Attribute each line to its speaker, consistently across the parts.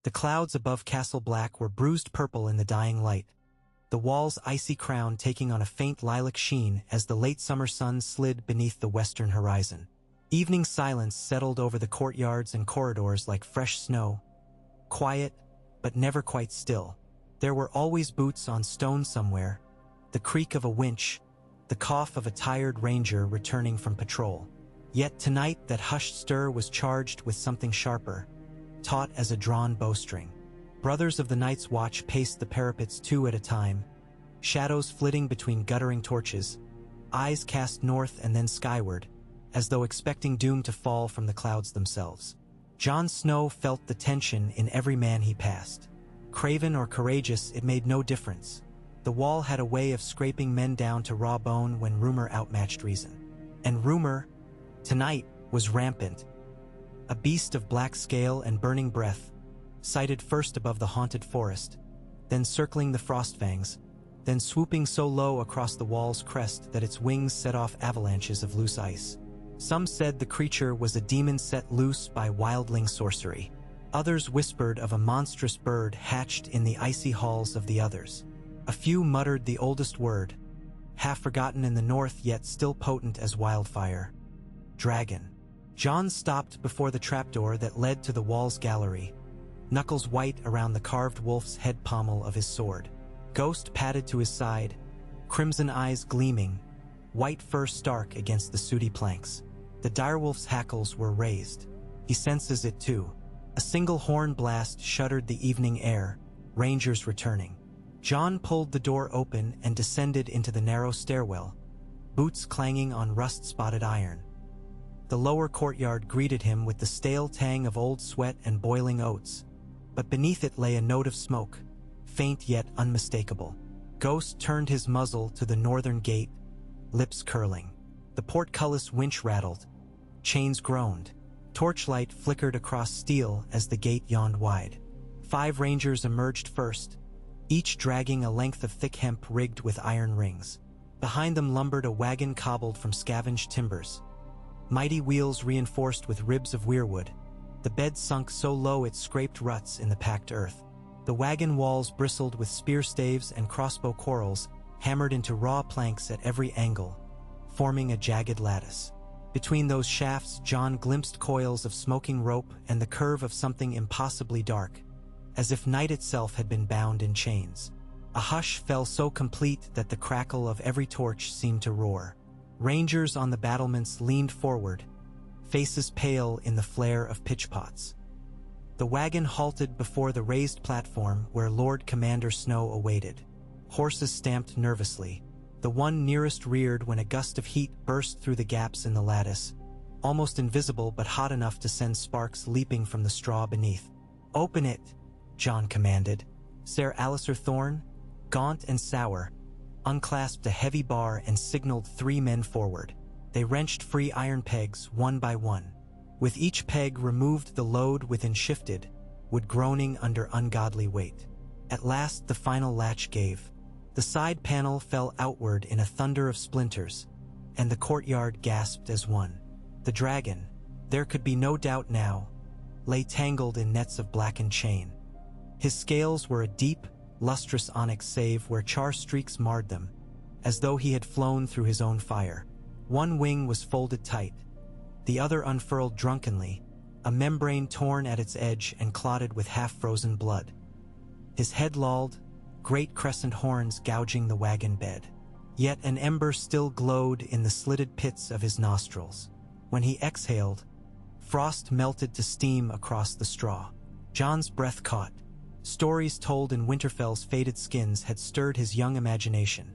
Speaker 1: The clouds above Castle Black were bruised purple in the dying light, the wall's icy crown taking on a faint lilac sheen as the late summer sun slid beneath the western horizon. Evening silence settled over the courtyards and corridors like fresh snow, quiet, but never quite still. There were always boots on stone somewhere, the creak of a winch, the cough of a tired ranger returning from patrol. Yet tonight that hushed stir was charged with something sharper, taut as a drawn bowstring. Brothers of the Night's Watch paced the parapets 2 at a time, shadows flitting between guttering torches, eyes cast north and then skyward, as though expecting doom to fall from the clouds themselves. Jon Snow felt the tension in every man he passed. Craven or courageous, it made no difference. The wall had a way of scraping men down to raw bone when rumor outmatched reason. And rumor, tonight, was rampant. A beast of black scale and burning breath, sighted first above the haunted forest, then circling the Frostfangs, then swooping so low across the wall's crest that its wings set off avalanches of loose ice. Some said the creature was a demon set loose by wildling sorcery. Others whispered of a monstrous bird hatched in the icy halls of the others. A few muttered the oldest word, half forgotten in the north yet still potent as wildfire: dragon. Jon stopped before the trapdoor that led to the wall's gallery, knuckles white around the carved wolf's head pommel of his sword. Ghost padded to his side, crimson eyes gleaming, white fur stark against the sooty planks. The direwolf's hackles were raised. He senses it too. A single horn blast shuddered the evening air, rangers returning. Jon pulled the door open and descended into the narrow stairwell, boots clanging on rust-spotted iron. The lower courtyard greeted him with the stale tang of old sweat and boiling oats, but beneath it lay a note of smoke, faint yet unmistakable. Ghost turned his muzzle to the northern gate, lips curling. The portcullis winch rattled, chains groaned. Torchlight flickered across steel as the gate yawned wide. 5 rangers emerged first, each dragging a length of thick hemp rigged with iron rings. Behind them lumbered a wagon cobbled from scavenged timbers, mighty wheels reinforced with ribs of weirwood. The bed sunk so low it scraped ruts in the packed earth. The wagon walls bristled with spear staves and crossbow quarrels, hammered into raw planks at every angle, forming a jagged lattice. Between those shafts, Jon glimpsed coils of smoking rope and the curve of something impossibly dark, as if night itself had been bound in chains. A hush fell so complete that the crackle of every torch seemed to roar. Rangers on the battlements leaned forward, faces pale in the flare of pitchpots. The wagon halted before the raised platform where Lord Commander Snow awaited. Horses stamped nervously. The one nearest reared when a gust of heat burst through the gaps in the lattice, almost invisible but hot enough to send sparks leaping from the straw beneath. "Open it," Jon commanded. Ser Alistair Thorne, gaunt and sour, unclasped a heavy bar and signaled 3 men forward. They wrenched free iron pegs one by one. With each peg removed, the load within shifted, wood groaning under ungodly weight. At last the final latch gave. The side panel fell outward in a thunder of splinters, and the courtyard gasped as one. The dragon, there could be no doubt now, lay tangled in nets of blackened chain. His scales were a deep, lustrous onyx save where char streaks marred them, as though he had flown through his own fire. One wing was folded tight, the other unfurled drunkenly, a membrane torn at its edge and clotted with half-frozen blood. His head lolled, great crescent horns gouging the wagon bed. Yet an ember still glowed in the slitted pits of his nostrils. When he exhaled, frost melted to steam across the straw. Jon's breath caught. Stories told in Winterfell's faded skins had stirred his young imagination.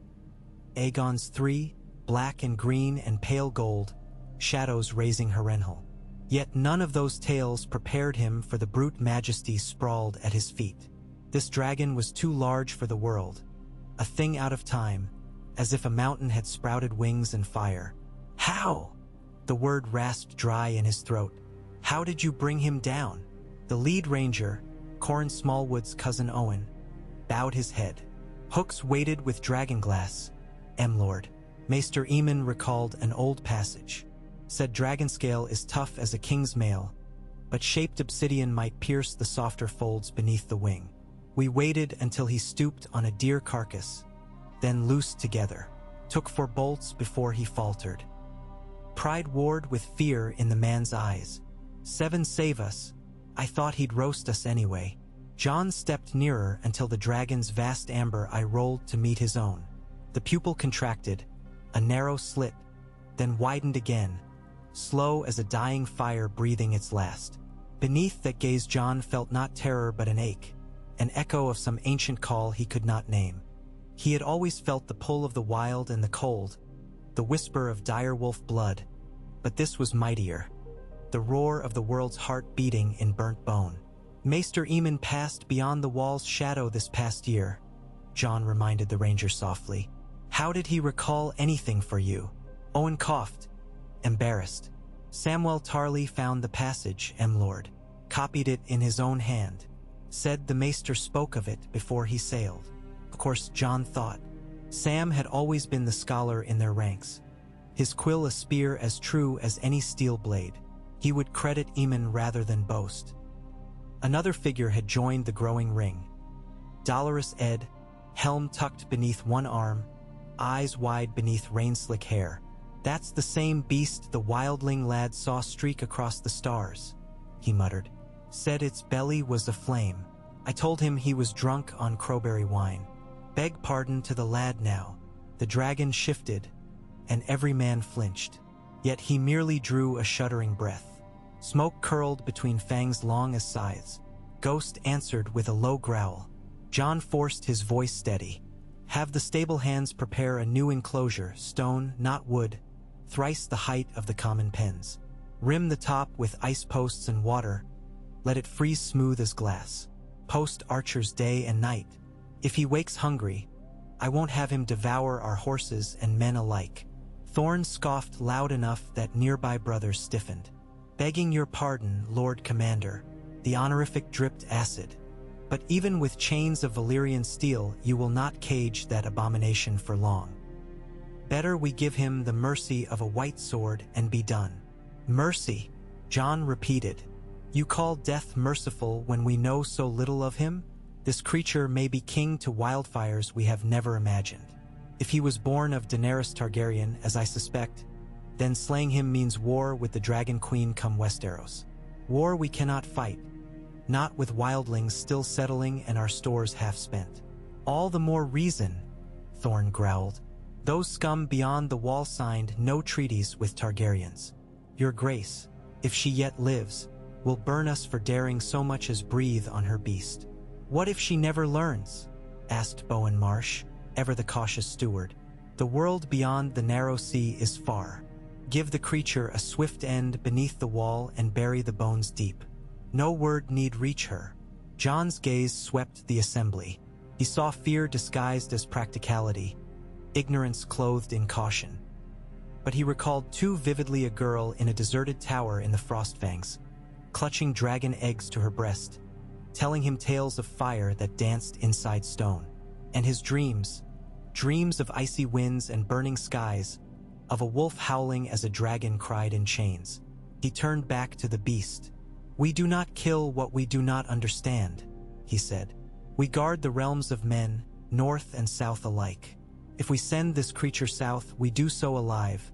Speaker 1: Aegon's 3, black and green and pale gold, shadows raising Harrenhal. Yet none of those tales prepared him for the brute majesty sprawled at his feet. This dragon was too large for the world, a thing out of time, as if a mountain had sprouted wings and fire. "How?" The word rasped dry in his throat. "How did you bring him down?" The lead ranger, Corran Smallwood's cousin Owen, bowed his head. Hooks weighted with dragonglass. "M-Lord." Maester Aemon recalled an old passage. Said Dragonscale is tough as a king's mail, but shaped obsidian might pierce the softer folds beneath the wing. We waited until he stooped on a deer carcass, then loosed together, took 4 bolts before he faltered. Pride warred with fear in the man's eyes. 7 save us. I thought he'd roast us anyway. Jon stepped nearer until the dragon's vast amber eye rolled to meet his own. The pupil contracted, a narrow slit, then widened again, slow as a dying fire breathing its last. Beneath that gaze Jon felt not terror but an ache, an echo of some ancient call he could not name. He had always felt the pull of the wild and the cold, the whisper of dire wolf blood, but this was mightier, the roar of the world's heart beating in burnt bone. Maester Aemon passed beyond the wall's shadow this past year, Jon reminded the ranger softly. How did he recall anything for you? Owen coughed, embarrassed. Samwell Tarly found the passage, M-Lord, copied it in his own hand, said the maester spoke of it before he sailed. Of course, Jon thought. Sam had always been the scholar in their ranks, his quill a spear as true as any steel blade. He would credit Aemon rather than boast. Another figure had joined the growing ring. Dolorous Ed, helm tucked beneath one arm, eyes wide beneath rain-slick hair. That's the same beast the wildling lad saw streak across the stars, he muttered. Said its belly was aflame. I told him he was drunk on crowberry wine. Beg pardon to the lad now. The dragon shifted, and every man flinched. Yet he merely drew a shuddering breath. Smoke curled between fangs long as scythes. Ghost answered with a low growl. Jon forced his voice steady. Have the stable hands prepare a new enclosure, stone, not wood, thrice the height of the common pens. Rim the top with ice posts and water. Let it freeze smooth as glass. Post archers day and night. If he wakes hungry, I won't have him devour our horses and men alike. Thorn scoffed loud enough that nearby brothers stiffened. Begging your pardon, Lord Commander, the honorific dripped acid. But even with chains of Valyrian steel, you will not cage that abomination for long. Better we give him the mercy of a white sword and be done. Mercy, Jon repeated. You call death merciful when we know so little of him? This creature may be king to wildfires we have never imagined. If he was born of Daenerys Targaryen, as I suspect, then slaying him means war with the Dragon Queen come Westeros. War we cannot fight, not with wildlings still settling and our stores half spent. All the more reason, Thorn growled. Those scum beyond the wall signed no treaties with Targaryens. Your Grace, if she yet lives, will burn us for daring so much as breathe on her beast. What if she never learns? Asked Bowen Marsh, ever the cautious steward. The world beyond the narrow sea is far. Give the creature a swift end beneath the wall and bury the bones deep. No word need reach her. Jon's gaze swept the assembly. He saw fear disguised as practicality, ignorance clothed in caution. But he recalled too vividly a girl in a deserted tower in the Frostfangs, clutching dragon eggs to her breast, telling him tales of fire that danced inside stone. And his dreams of icy winds and burning skies, of a wolf howling as a dragon cried in chains. He turned back to the beast. We do not kill what we do not understand, he said. We guard the realms of men, north and south alike. If we send this creature south, we do so alive,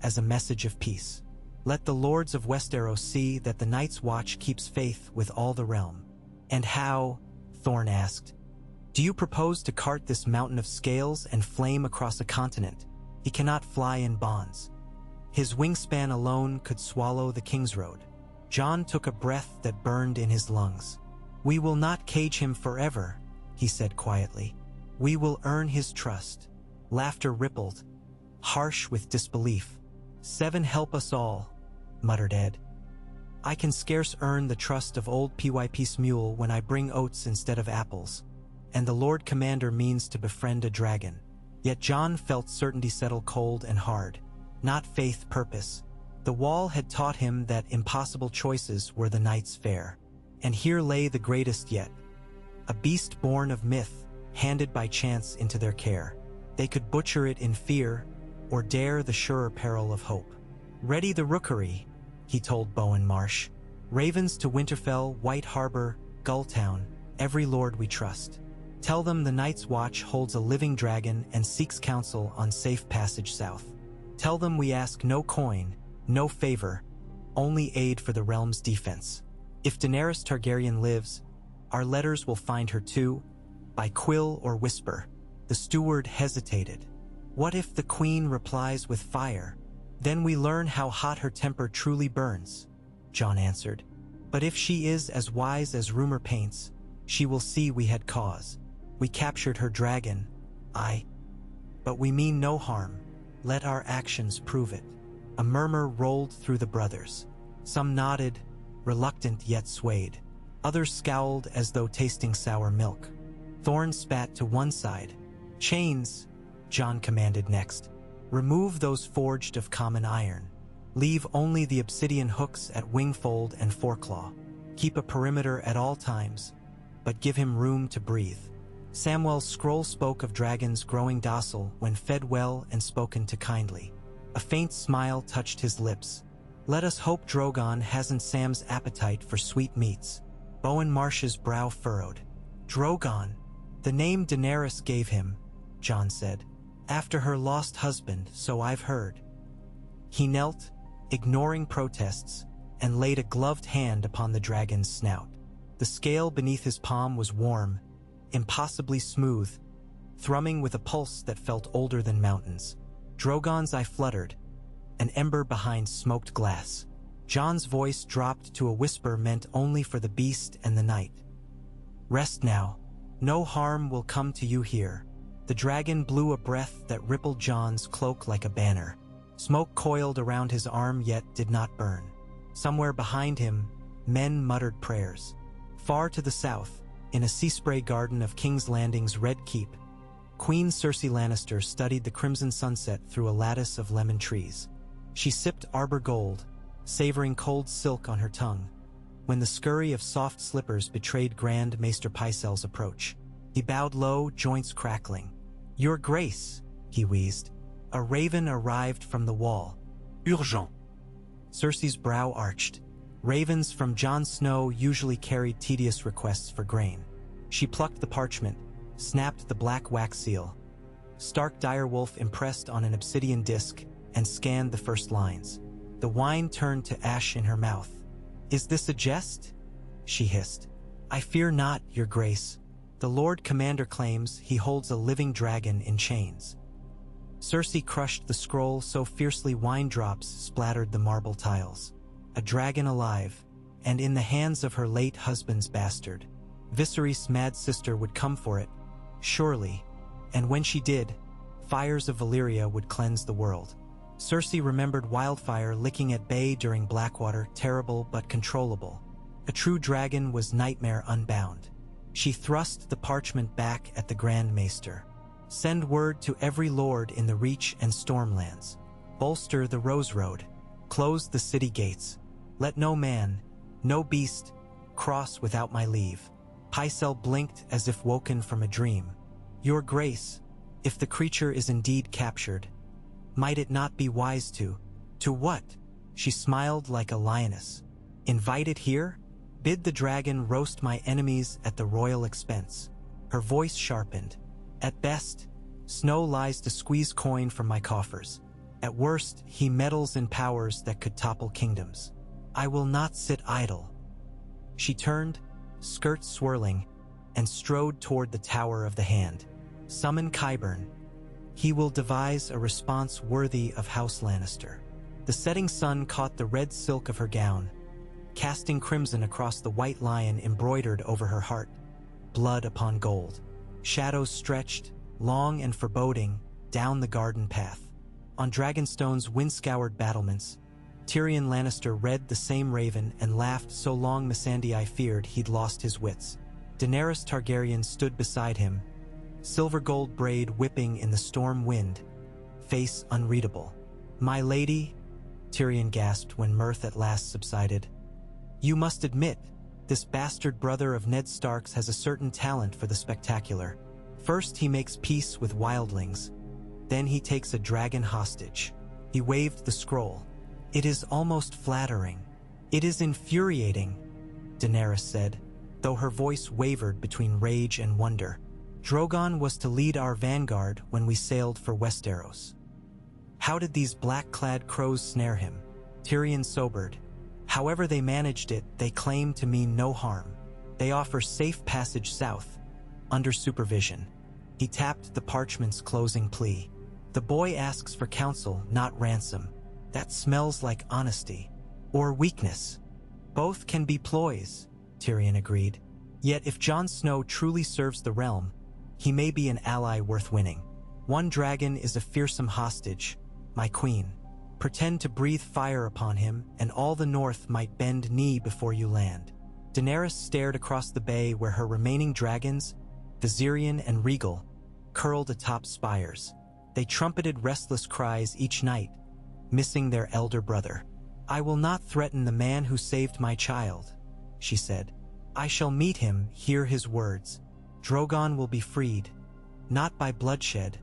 Speaker 1: as a message of peace. Let the lords of Westeros see that the Night's Watch keeps faith with all the realm. And how, Thorn asked, do you propose to cart this mountain of scales and flame across a continent? He cannot fly in bonds. His wingspan alone could swallow the King's Road. Jon took a breath that burned in his lungs. We will not cage him forever, he said quietly. We will earn his trust. Laughter rippled, harsh with disbelief. 7 help us all, muttered Ed. I can scarce earn the trust of old PYP Smule when I bring oats instead of apples, and the Lord Commander means to befriend a dragon. Yet Jon felt certainty settle cold and hard, not faith purpose. The wall had taught him that impossible choices were the knight's fare. And here lay the greatest yet. A beast born of myth, handed by chance into their care. They could butcher it in fear, or dare the surer peril of hope. Ready the rookery, he told Bowen Marsh. Ravens to Winterfell, White Harbor, Gulltown, every lord we trust. Tell them the Night's Watch holds a living dragon and seeks counsel on safe passage south. Tell them we ask no coin, no favor, only aid for the realm's defense. If Daenerys Targaryen lives, our letters will find her too, by quill or whisper. The steward hesitated. What if the queen replies with fire? Then we learn how hot her temper truly burns, Jon answered. But if she is as wise as rumor paints, she will see we had cause. We captured her dragon, but we mean no harm. Let our actions prove it. A murmur rolled through the brothers. Some nodded, reluctant yet swayed. Others scowled as though tasting sour milk. Thorne spat to one side. Chains, Jon commanded next. Remove those forged of common iron. Leave only the obsidian hooks at wingfold and foreclaw. Keep a perimeter at all times, but give him room to breathe. Samwell's scroll spoke of dragons growing docile when fed well and spoken to kindly. A faint smile touched his lips. Let us hope Drogon hasn't Sam's appetite for sweet meats. Bowen Marsh's brow furrowed. Drogon, the name Daenerys gave him, Jon said. After her lost husband, so I've heard. He knelt, ignoring protests, and laid a gloved hand upon the dragon's snout. The scale beneath his palm was warm, impossibly smooth, thrumming with a pulse that felt older than mountains. Drogon's eye fluttered, an ember behind smoked glass. Jon's voice dropped to a whisper meant only for the beast and the night. Rest now. No harm will come to you here. The dragon blew a breath that rippled Jon's cloak like a banner. Smoke coiled around his arm yet did not burn. Somewhere behind him, men muttered prayers. Far to the south, in a sea spray garden of King's Landing's Red Keep, Queen Cersei Lannister studied the crimson sunset through a lattice of lemon trees. She sipped arbor gold, savoring cold silk on her tongue, when the scurry of soft slippers betrayed Grand Maester Pycelle's approach. He bowed low, joints crackling. Your Grace, he wheezed. A raven arrived from the wall. Urgent. Cersei's brow arched. Ravens from Jon Snow usually carried tedious requests for grain. She plucked the parchment, snapped the black wax seal. Stark Direwolf impressed on an obsidian disc and scanned the first lines. The wine turned to ash in her mouth. Is this a jest? She hissed. I fear not, Your Grace. The Lord Commander claims he holds a living dragon in chains. Cersei crushed the scroll so fiercely wine drops splattered the marble tiles. A dragon alive, and in the hands of her late husband's bastard. Viserys' mad sister would come for it, surely, and when she did, fires of Valyria would cleanse the world. Cersei remembered Wildfire licking at bay during Blackwater, terrible but controllable. A true dragon was nightmare unbound. She thrust the parchment back at the Grand Maester. Send word to every lord in the Reach and Stormlands. Bolster the Rose Road. Close the city gates. Let no man, no beast, cross without my leave. Pycelle blinked as if woken from a dream. Your Grace, if the creature is indeed captured, might it not be wise to what? She smiled like a lioness. Invite it here? Bid the dragon roast my enemies at the royal expense. Her voice sharpened. At best, Snow lies to squeeze coin from my coffers. At worst, he meddles in powers that could topple kingdoms. I will not sit idle. She turned, skirt swirling, and strode toward the Tower of the Hand. Summon Qyburn. He will devise a response worthy of House Lannister. The setting sun caught the red silk of her gown, casting crimson across the white lion embroidered over her heart, blood upon gold. Shadows stretched, long and foreboding, down the garden path. On Dragonstone's wind-scoured battlements, Tyrion Lannister read the same raven and laughed so long Missandei feared he'd lost his wits. Daenerys Targaryen stood beside him, silver gold braid whipping in the storm wind, face unreadable. My lady, Tyrion gasped when mirth at last subsided. You must admit, this bastard brother of Ned Stark's has a certain talent for the spectacular. First he makes peace with wildlings, then he takes a dragon hostage. He waved the scroll. It is almost flattering. "It is infuriating," Daenerys said, though her voice wavered between rage and wonder. "Drogon was to lead our vanguard when we sailed for Westeros. How did these black-clad crows snare him?" Tyrion sobered. "However they managed it, they claim to mean no harm. They offer safe passage south, under supervision." He tapped the parchment's closing plea. "The boy asks for counsel, not ransom. That smells like honesty. Or weakness. Both can be ploys," Tyrion agreed. "Yet if Jon Snow truly serves the realm, he may be an ally worth winning. One dragon is a fearsome hostage, my queen. Pretend to breathe fire upon him, and all the north might bend knee before you land." Daenerys stared across the bay where her remaining dragons, Viserion and Regal, curled atop spires. They trumpeted restless cries each night, missing their elder brother. "I will not threaten the man who saved my child," she said. "I shall meet him, hear his words. Drogon will be freed, not by bloodshed,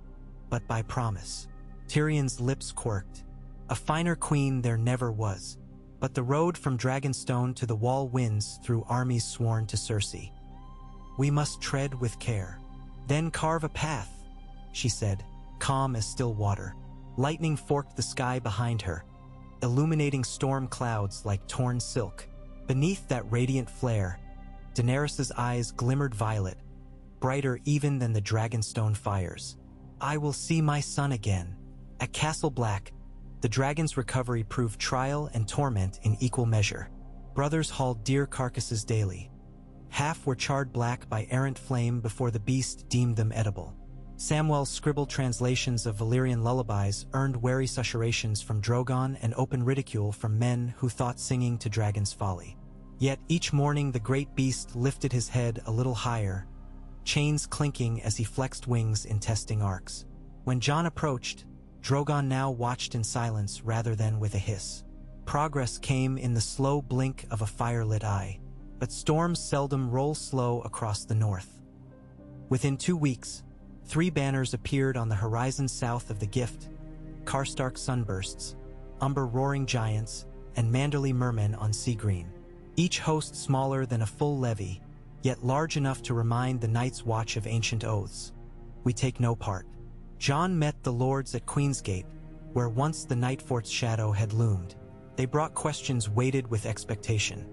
Speaker 1: but by promise." Tyrion's lips quirked. A finer queen there never was. But the road from Dragonstone to the Wall winds through armies sworn to Cersei. "We must tread with care. Then carve a path," she said, calm as still water. Lightning forked the sky behind her, illuminating storm clouds like torn silk. Beneath that radiant flare, Daenerys' eyes glimmered violet, brighter even than the Dragonstone fires. "I will see my son again." At Castle Black, the dragon's recovery proved trial and torment in equal measure. Brothers hauled deer carcasses daily. Half were charred black by errant flame before the beast deemed them edible. Samwell's scribbled translations of Valyrian lullabies earned wary susurrations from Drogon and open ridicule from men who thought singing to dragons folly. Yet each morning the great beast lifted his head a little higher, chains clinking as he flexed wings in testing arcs. When Jon approached, Drogon now watched in silence rather than with a hiss. Progress came in the slow blink of a fire-lit eye, but storms seldom roll slow across the north. Within 2 weeks, 3 banners appeared on the horizon south of the Gift: Karstark sunbursts, Umber roaring giants, and Manderley mermen on sea green. Each host smaller than a full levy, yet large enough to remind the Night's Watch of ancient oaths. "We take no part." Jon met the lords at Queensgate, where once the Night Fort's shadow had loomed. They brought questions weighted with expectation.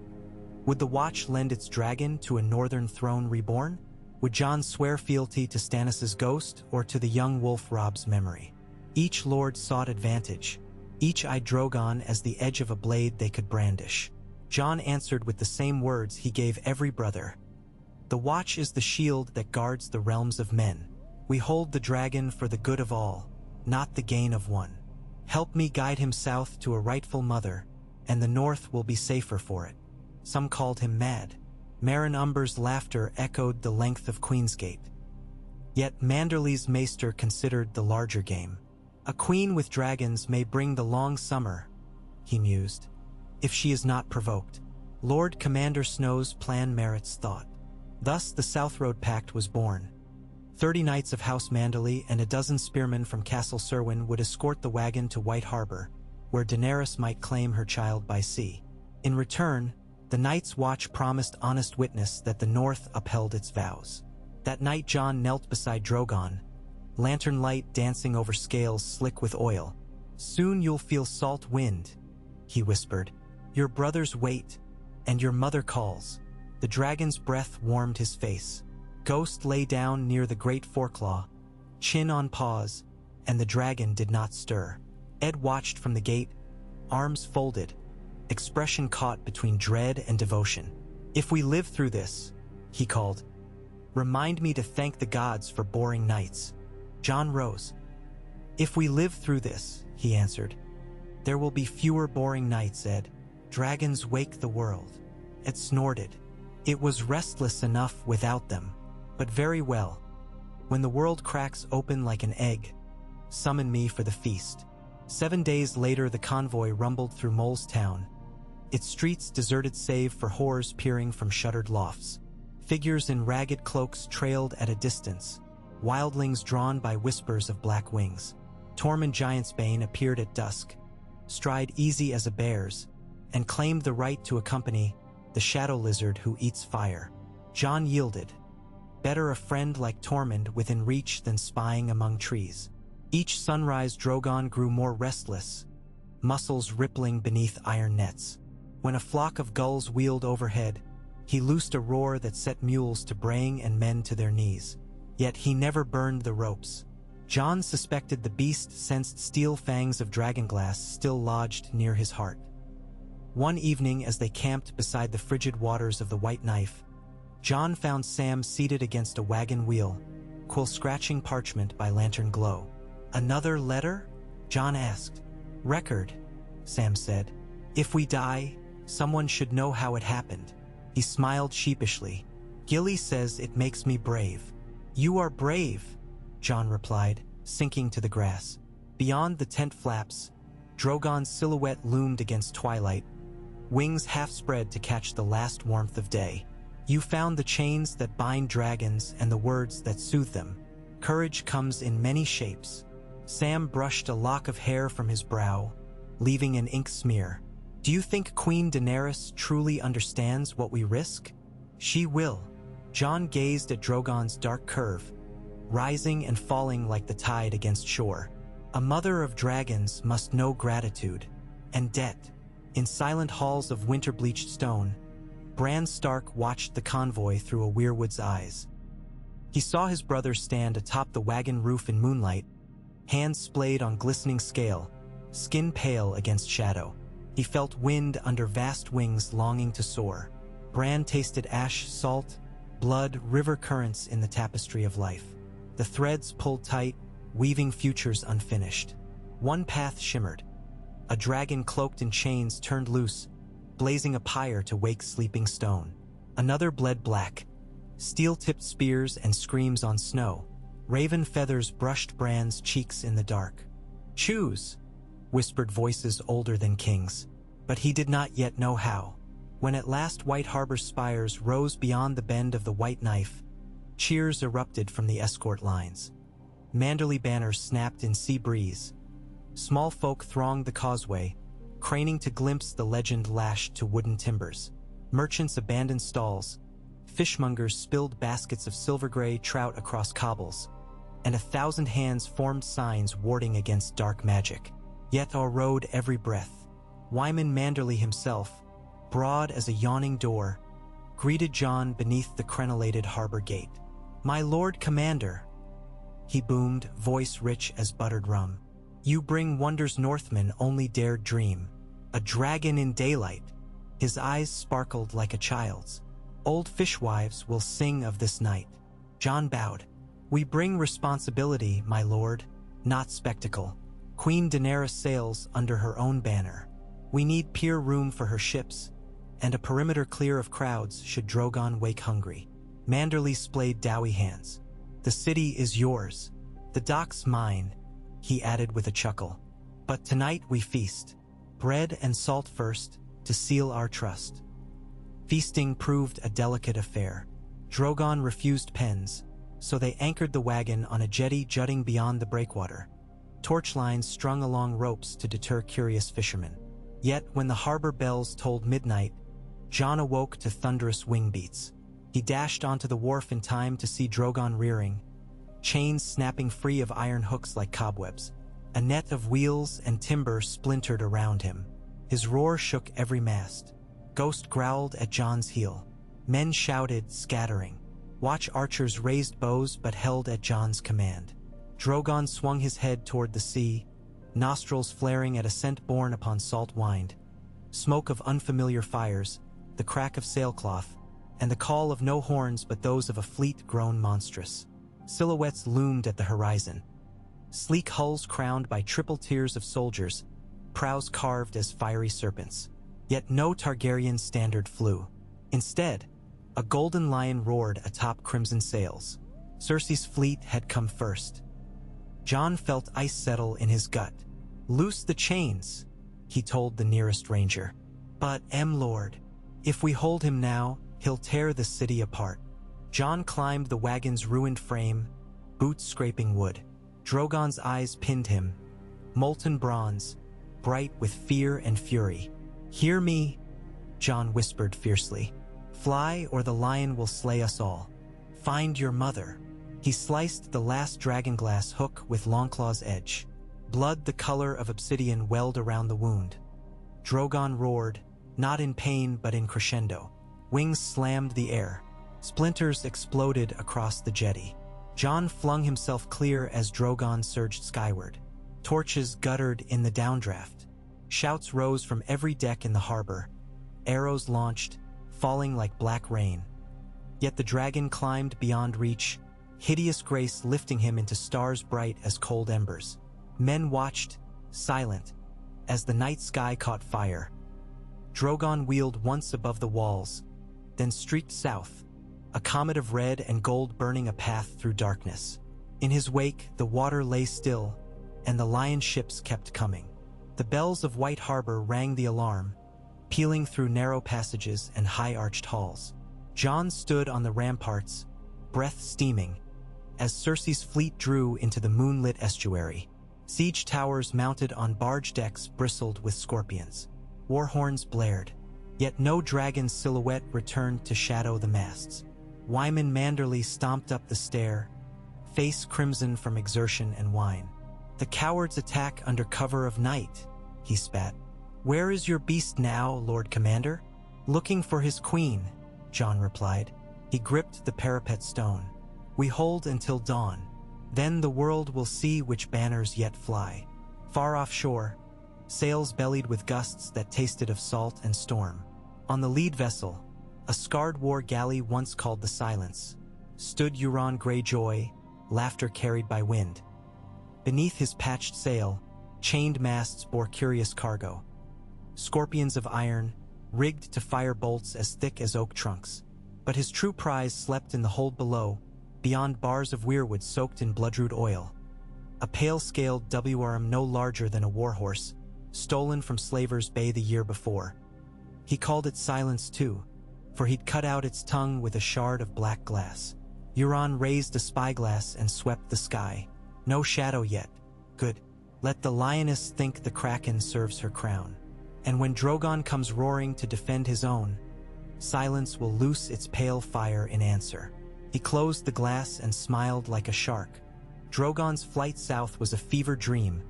Speaker 1: Would the Watch lend its dragon to a northern throne reborn? Would Jon swear fealty to Stannis' ghost or to the young wolf Robb's memory? Each lord sought advantage. Each eyed Drogon as the edge of a blade they could brandish. Jon answered with the same words he gave every brother. "The Watch is the shield that guards the realms of men. We hold the dragon for the good of all, not the gain of one. Help me guide him south to a rightful mother, and the north will be safer for it." Some called him mad. Meryn Umber's laughter echoed the length of Queensgate. Yet Manderley's maester considered the larger game. "A queen with dragons may bring the long summer," he mused, "if she is not provoked." Lord Commander Snow's plan merits thought. Thus the South Road Pact was born. 30 knights of House Manderley and a dozen spearmen from Castle Serwyn would escort the wagon to White Harbor, where Daenerys might claim her child by sea. In return, the Night's Watch promised honest witness that the North upheld its vows. That night Jon knelt beside Drogon, lantern light dancing over scales slick with oil. "Soon you'll feel salt wind," he whispered. "Your brothers wait, and your mother calls." The dragon's breath warmed his face. Ghost lay down near the great foreclaw, chin on paws, and the dragon did not stir. Ed watched from the gate, arms folded, expression caught between dread and devotion. "If we live through this," he called, "remind me to thank the gods for boring nights." Jon rose. "If we live through this," he answered, "there will be fewer boring nights, Ed. Dragons wake the world." Ed snorted. "It was restless enough without them. But very well. When the world cracks open like an egg, summon me for the feast." 7 days later the convoy rumbled through Mole's town, its streets deserted save for whores peering from shuttered lofts. Figures in ragged cloaks trailed at a distance, wildlings drawn by whispers of black wings. Tormund Giantsbane appeared at dusk, stride easy as a bear's, and claimed the right to accompany the shadow lizard who eats fire. Jon yielded. Better a friend like Tormund within reach than spying among trees. Each sunrise Drogon grew more restless, muscles rippling beneath iron nets. When a flock of gulls wheeled overhead, he loosed a roar that set mules to braying and men to their knees. Yet he never burned the ropes. Jon suspected the beast sensed steel fangs of dragonglass still lodged near his heart. One evening, as they camped beside the frigid waters of the White Knife, Jon found Sam seated against a wagon wheel, quill scratching parchment by lantern glow. "Another letter?" Jon asked. "Record," Sam said. "If we die, someone should know how it happened." He smiled sheepishly. "Gilly says it makes me brave." "You are brave," Jon replied, sinking to the grass. Beyond the tent flaps, Drogon's silhouette loomed against twilight, wings half spread to catch the last warmth of day. "You found the chains that bind dragons and the words that soothe them. Courage comes in many shapes." Sam brushed a lock of hair from his brow, leaving an ink smear. "Do you think Queen Daenerys truly understands what we risk?" "She will." Jon gazed at Drogon's dark curve, rising and falling like the tide against shore. "A mother of dragons must know gratitude and debt." In silent halls of winter-bleached stone, Bran Stark watched the convoy through a weirwood's eyes. He saw his brother stand atop the wagon roof in moonlight, hands splayed on glistening scale, skin pale against shadow. He felt wind under vast wings longing to soar. Bran tasted ash, salt, blood, river currents in the tapestry of life. The threads pulled tight, weaving futures unfinished. One path shimmered. A dragon cloaked in chains turned loose, blazing a pyre to wake sleeping stone. Another bled black, steel-tipped spears and screams on snow. Raven feathers brushed Bran's cheeks in the dark. "Choose," whispered voices older than kings. But he did not yet know how. When at last White Harbor spires rose beyond the bend of the White Knife, cheers erupted from the escort lines. Manderley banners snapped in sea breeze. Small folk thronged the causeway, craning to glimpse the legend lashed to wooden timbers. Merchants abandoned stalls, fishmongers spilled baskets of silver-gray trout across cobbles, and 1,000 hands formed signs warding against dark magic. Yet o'errode every breath. Wyman Manderley himself, broad as a yawning door, greeted Jon beneath the crenellated harbor gate. "My Lord Commander," he boomed, voice rich as buttered rum. "You bring wonders Northmen only dared dream. A dragon in daylight." His eyes sparkled like a child's. "Old fishwives will sing of this night." Jon bowed. "We bring responsibility, my lord, not spectacle. Queen Daenerys sails under her own banner. We need pier room for her ships, and a perimeter clear of crowds should Drogon wake hungry." Manderley splayed doughy hands. "The city is yours. The dock's mine," he added with a chuckle. "But tonight we feast. Bread and salt first, to seal our trust." Feasting proved a delicate affair. Drogon refused pens, so they anchored the wagon on a jetty jutting beyond the breakwater, torch lines strung along ropes to deter curious fishermen. Yet when the harbor bells tolled midnight, Jon awoke to thunderous wing beats. He dashed onto the wharf in time to see Drogon rearing, chains snapping free of iron hooks like cobwebs. A net of wheels and timber splintered around him. His roar shook every mast. Ghost growled at Jon's heel. Men shouted, scattering. Watch archers raised bows but held at Jon's command. Drogon swung his head toward the sea, nostrils flaring at a scent borne upon salt wind. Smoke of unfamiliar fires, the crack of sailcloth, and the call of no horns but those of a fleet grown monstrous. Silhouettes loomed at the horizon. Sleek hulls crowned by triple tiers of soldiers, prows carved as fiery serpents. Yet no Targaryen standard flew. Instead, a golden lion roared atop crimson sails. Cersei's fleet had come first. Jon felt ice settle in his gut. "Loose the chains," he told the nearest ranger. "But, Lord, if we hold him now, he'll tear the city apart." Jon climbed the wagon's ruined frame, boots scraping wood. Drogon's eyes pinned him, molten bronze, bright with fear and fury. "Hear me," Jon whispered fiercely. "Fly, or the lion will slay us all. Find your mother." He sliced the last dragonglass hook with Longclaw's edge. Blood the color of obsidian welled around the wound. Drogon roared, not in pain but in crescendo. Wings slammed the air. Splinters exploded across the jetty. Jon flung himself clear as Drogon surged skyward. Torches guttered in the downdraft. Shouts rose from every deck in the harbor. Arrows launched, falling like black rain. Yet the dragon climbed beyond reach, hideous grace lifting him into stars bright as cold embers. Men watched, silent, as the night sky caught fire. Drogon wheeled once above the walls, then streaked south, a comet of red and gold burning a path through darkness. In his wake, the water lay still, and the lion ships kept coming. The bells of White Harbor rang the alarm, pealing through narrow passages and high-arched halls. Jon stood on the ramparts, breath steaming, as Cersei's fleet drew into the moonlit estuary. Siege towers mounted on barge decks bristled with scorpions. War horns blared, yet no dragon's silhouette returned to shadow the masts. Wyman Manderly stomped up the stair, face crimson from exertion and wine. "The cowards attack under cover of night," he spat. "Where is your beast now, Lord Commander?" "Looking for his queen," Jon replied. He gripped the parapet stone. "We hold until dawn. Then the world will see which banners yet fly." Far offshore, sails bellied with gusts that tasted of salt and storm. On the lead vessel, a scarred war galley once called the Silence, stood Euron Greyjoy, laughter carried by wind. Beneath his patched sail, chained masts bore curious cargo. Scorpions of iron, rigged to fire bolts as thick as oak trunks. But his true prize slept in the hold below, beyond bars of weirwood soaked in bloodroot oil. A pale-scaled WRM no larger than a warhorse, stolen from Slaver's Bay the year before. He called it Silence too, for he'd cut out its tongue with a shard of black glass. Euron raised a spyglass and swept the sky. No shadow yet. Good. Let the lioness think the kraken serves her crown. And when Drogon comes roaring to defend his own, Silence will loose its pale fire in answer. He closed the glass and smiled like a shark. Drogon's flight south was a fever dream,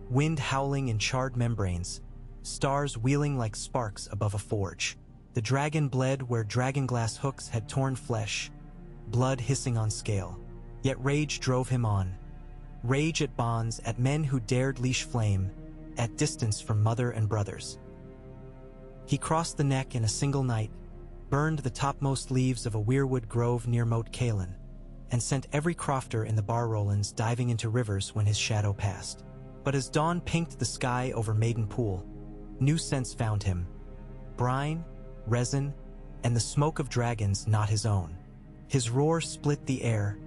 Speaker 1: wind howling in charred membranes, stars wheeling like sparks above a forge. The dragon bled where dragonglass hooks had torn flesh, blood hissing on scale. Yet rage drove him on. Rage at bonds, at men who dared leash flame, at distance from mother and brothers. He crossed the neck in a single night, burned the topmost leaves of a weirwood grove near Moat Cailin, and sent every crofter in the Barrowlands diving into rivers when his shadow passed. But as dawn pinked the sky over Maiden Pool, new scents found him. Brine, resin, and the smoke of dragons not his own. His roar split the air,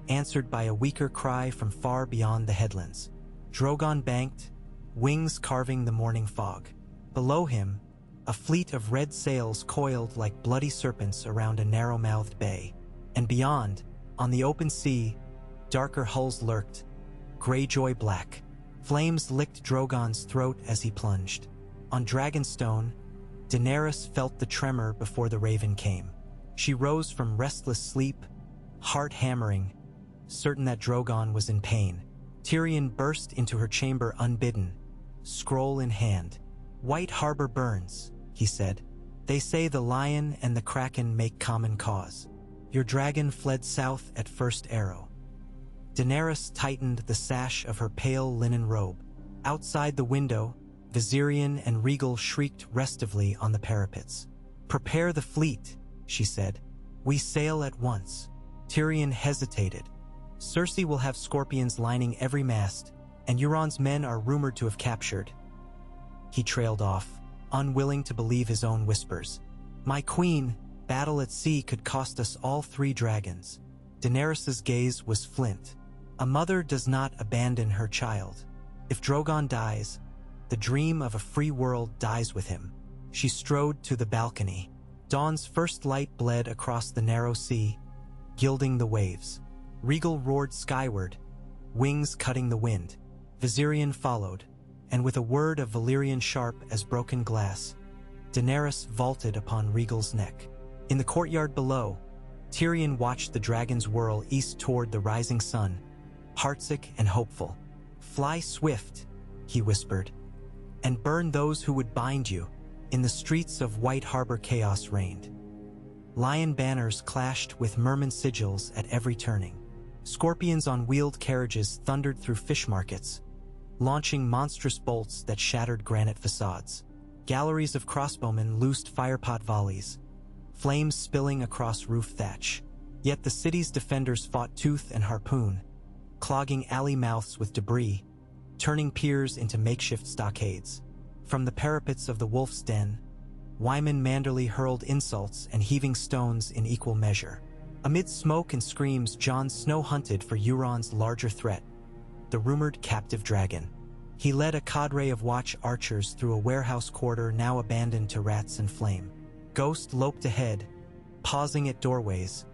Speaker 1: answered by a weaker cry from far beyond the headlands. Drogon banked, wings carving the morning fog. Below him, a fleet of red sails coiled like bloody serpents around a narrow-mouthed bay. And beyond, on the open sea, darker hulls lurked, Greyjoy black. Flames licked Drogon's throat as he plunged. On Dragonstone, Daenerys felt the tremor before the raven came. She rose from restless sleep, heart hammering, certain that Drogon was in pain. Tyrion burst into her chamber unbidden, scroll in hand. "White Harbor burns," he said. "They say the lion and the kraken make common cause. Your dragon fled south at first arrow." Daenerys tightened the sash of her pale linen robe. Outside the window, Viserion and Regal shrieked restively on the parapets. "Prepare the fleet," she said. "We sail at once." Tyrion hesitated. "Cersei will have scorpions lining every mast, and Euron's men are rumored to have captured." He trailed off, unwilling to believe his own whispers. "My queen, battle at sea could cost us all 3 dragons." Daenerys's gaze was flint. A mother does not abandon her child. If Drogon dies, the dream of a free world dies with him. She strode to the balcony. Dawn's first light bled across the narrow sea, gilding the waves. Regal roared skyward, wings cutting the wind. Viserion followed, and with a word of Valyrian sharp as broken glass, Daenerys vaulted upon Rhaegal's neck. In the courtyard below, Tyrion watched the dragons whirl east toward the rising sun, heartsick and hopeful. "Fly swift," he whispered, "and burn those who would bind you." In the streets of White Harbor chaos reigned. Lion banners clashed with merman sigils at every turning. Scorpions on wheeled carriages thundered through fish markets, launching monstrous bolts that shattered granite facades. Galleries of crossbowmen loosed firepot volleys, flames spilling across roof thatch. Yet the city's defenders fought tooth and harpoon, clogging alley mouths with debris, turning piers into makeshift stockades. From the parapets of the Wolf's Den, Wyman Manderley hurled insults and heaving stones in equal measure. Amid smoke and screams, Jon Snow hunted for Euron's larger threat, the rumored captive dragon. He led a cadre of watch archers through a warehouse quarter now abandoned to rats and flame. Ghost loped ahead, pausing at doorways,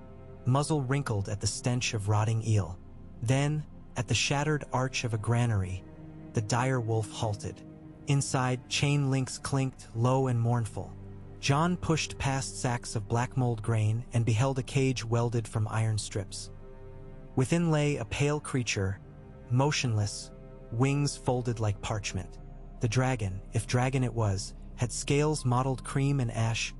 Speaker 1: muzzle wrinkled at the stench of rotting eel. Then, at the shattered arch of a granary, the dire wolf halted. Inside, chain links clinked, low and mournful. Jon pushed past sacks of black mold grain and beheld a cage welded from iron strips. Within lay a pale creature, motionless, wings folded like parchment. The dragon, if dragon it was, had scales mottled cream and ash,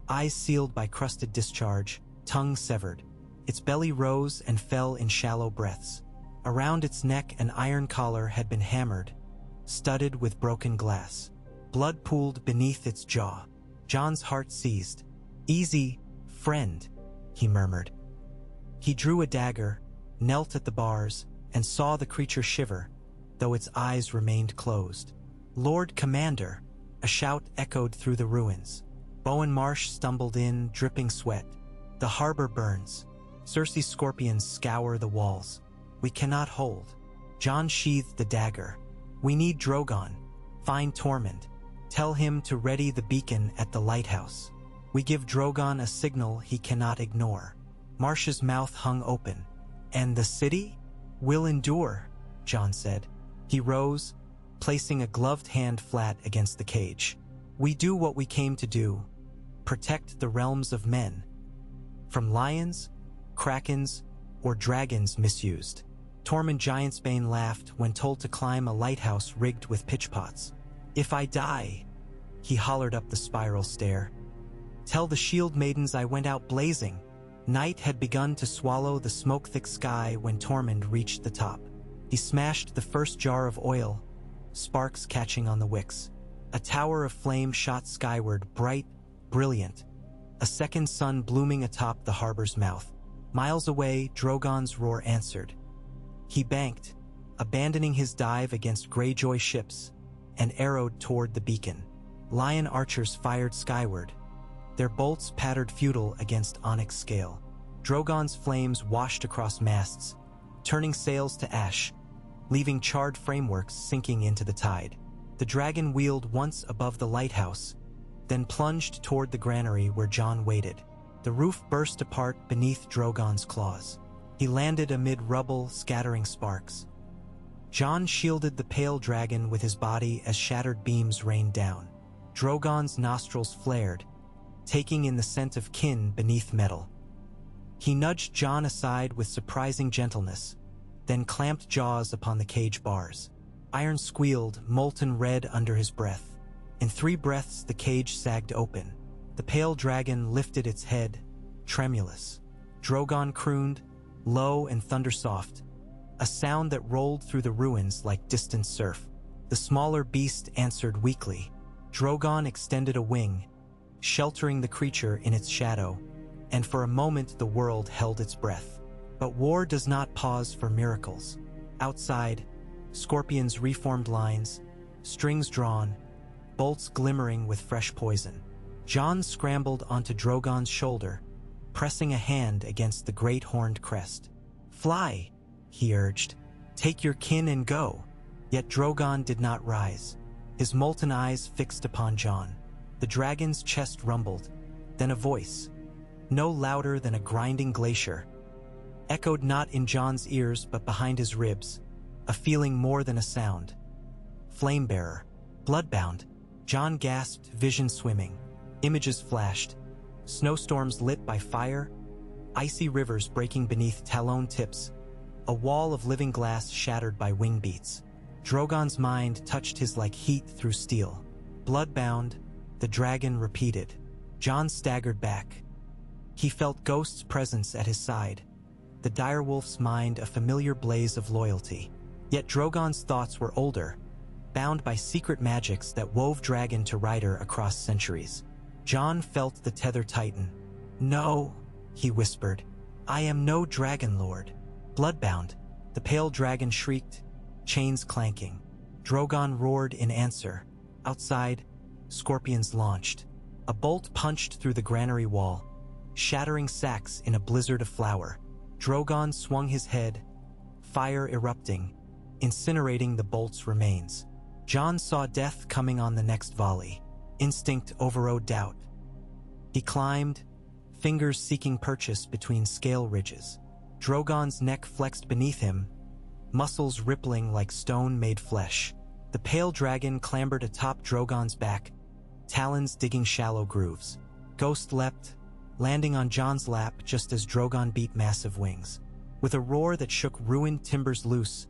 Speaker 1: eyes sealed by crusted discharge, tongue severed. Its belly rose and fell in shallow breaths. Around its neck an iron collar had been hammered, studded with broken glass. Blood pooled beneath its jaw. Jon's heart seized. "Easy, friend," he murmured. He drew a dagger, knelt at the bars, and saw the creature shiver, though its eyes remained closed. "Lord Commander," a shout echoed through the ruins. Bowen Marsh stumbled in, dripping sweat. "The harbor burns. Cersei's scorpions scour the walls. We cannot hold." Jon sheathed the dagger. "We need Drogon. Find Tormund. Tell him to ready the beacon at the lighthouse. We give Drogon a signal he cannot ignore." Marsh's mouth hung open. "And the city? Will endure," Jon said. He rose, placing a gloved hand flat against the cage. "We do what we came to do. Protect the realms of men. From lions, krakens, or dragons misused." Tormund Giantsbane laughed when told to climb a lighthouse rigged with pitchpots. "If I die," he hollered up the spiral stair, "tell the shield maidens I went out blazing." Night had begun to swallow the smoke-thick sky when Tormund reached the top. He smashed the first jar of oil, sparks catching on the wicks. A tower of flame shot skyward, bright, brilliant, a second sun blooming atop the harbor's mouth. Miles away, Drogon's roar answered. He banked, abandoning his dive against Greyjoy ships, and arrowed toward the beacon. Lion archers fired skyward. Their bolts pattered futile against onyx scale. Drogon's flames washed across masts, turning sails to ash, leaving charred frameworks sinking into the tide. The dragon wheeled once above the lighthouse, then plunged toward the granary where Jon waited. The roof burst apart beneath Drogon's claws. He landed amid rubble, scattering sparks. Jon shielded the pale dragon with his body as shattered beams rained down. Drogon's nostrils flared, taking in the scent of kin beneath metal. He nudged Jon aside with surprising gentleness, then clamped jaws upon the cage bars. Iron squealed, molten red under his breath. In 3 breaths the cage sagged open. The pale dragon lifted its head, tremulous. Drogon crooned, low and thundersoft, a sound that rolled through the ruins like distant surf. The smaller beast answered weakly. Drogon extended a wing, sheltering the creature in its shadow, and for a moment the world held its breath. But war does not pause for miracles. Outside, scorpions reformed lines, strings drawn, bolts glimmering with fresh poison. Jon scrambled onto Drogon's shoulder, pressing a hand against the great horned crest. "Fly," he urged. "Take your kin and go." Yet Drogon did not rise, his molten eyes fixed upon Jon. The dragon's chest rumbled, then a voice, no louder than a grinding glacier, echoed not in Jon's ears but behind his ribs, a feeling more than a sound. "Flamebearer, bloodbound." Jon gasped, vision swimming. Images flashed. Snowstorms lit by fire, icy rivers breaking beneath talon tips, a wall of living glass shattered by wing beats. Drogon's mind touched his like heat through steel. Bloodbound, the dragon repeated. Jon staggered back. He felt Ghost's presence at his side, the direwolf's mind a familiar blaze of loyalty. Yet Drogon's thoughts were older, bound by secret magics that wove dragon to rider across centuries. Jon felt the tether tighten. "No," he whispered. "I am no dragon lord." Bloodbound, the pale dragon shrieked, chains clanking. Drogon roared in answer. Outside, scorpions launched. A bolt punched through the granary wall, shattering sacks in a blizzard of flour. Drogon swung his head, fire erupting, incinerating the bolt's remains. Jon saw death coming on the next volley. Instinct overrode doubt. He climbed, fingers seeking purchase between scale ridges. Drogon's neck flexed beneath him, muscles rippling like stone-made flesh. The pale dragon clambered atop Drogon's back, talons digging shallow grooves. Ghost leapt, landing on Jon's lap just as Drogon beat massive wings. With a roar that shook ruined timbers loose,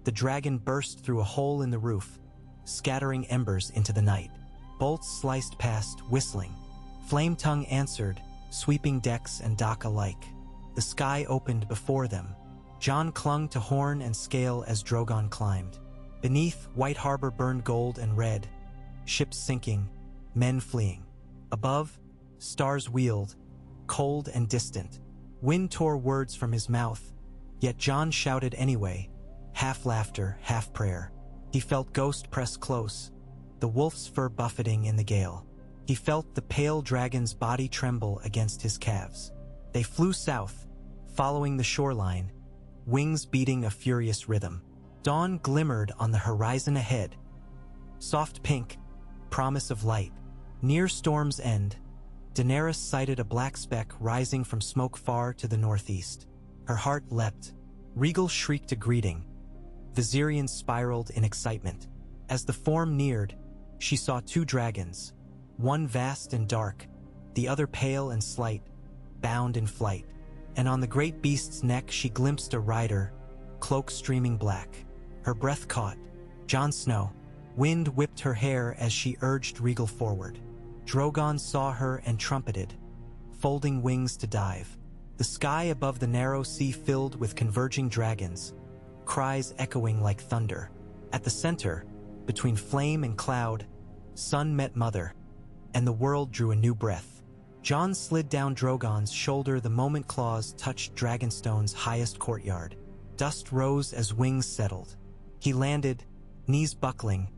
Speaker 1: the dragon burst through a hole in the roof, scattering embers into the night. Bolts sliced past, whistling. Flametongue answered, sweeping decks and dock alike. The sky opened before them. Jon clung to horn and scale as Drogon climbed. Beneath, White Harbor burned gold and red, ships sinking, men fleeing. Above, stars wheeled, cold and distant. Wind tore words from his mouth, yet Jon shouted anyway, half laughter, half prayer. He felt Ghost press close, the wolf's fur buffeting in the gale. He felt the pale dragon's body tremble against his calves. They flew south, following the shoreline, wings beating a furious rhythm. Dawn glimmered on the horizon ahead. Soft pink, promise of light. Near Storm's End, Daenerys sighted a black speck rising from smoke far to the northeast. Her heart leapt. Rhaegal shrieked a greeting. Viserion spiraled in excitement. As the form neared, she saw two dragons, one vast and dark, the other pale and slight, bound in flight. And on the great beast's neck she glimpsed a rider, cloak streaming black. Her breath caught. Jon Snow. Wind whipped her hair as she urged Rhaegal forward. Drogon saw her and trumpeted, folding wings to dive. The sky above the narrow sea filled with converging dragons, cries echoing like thunder. At the center, between flame and cloud, sun met mother, and the world drew a new breath. Jon slid down Drogon's shoulder the moment claws touched Dragonstone's highest courtyard. Dust rose as wings settled. He landed, knees buckling,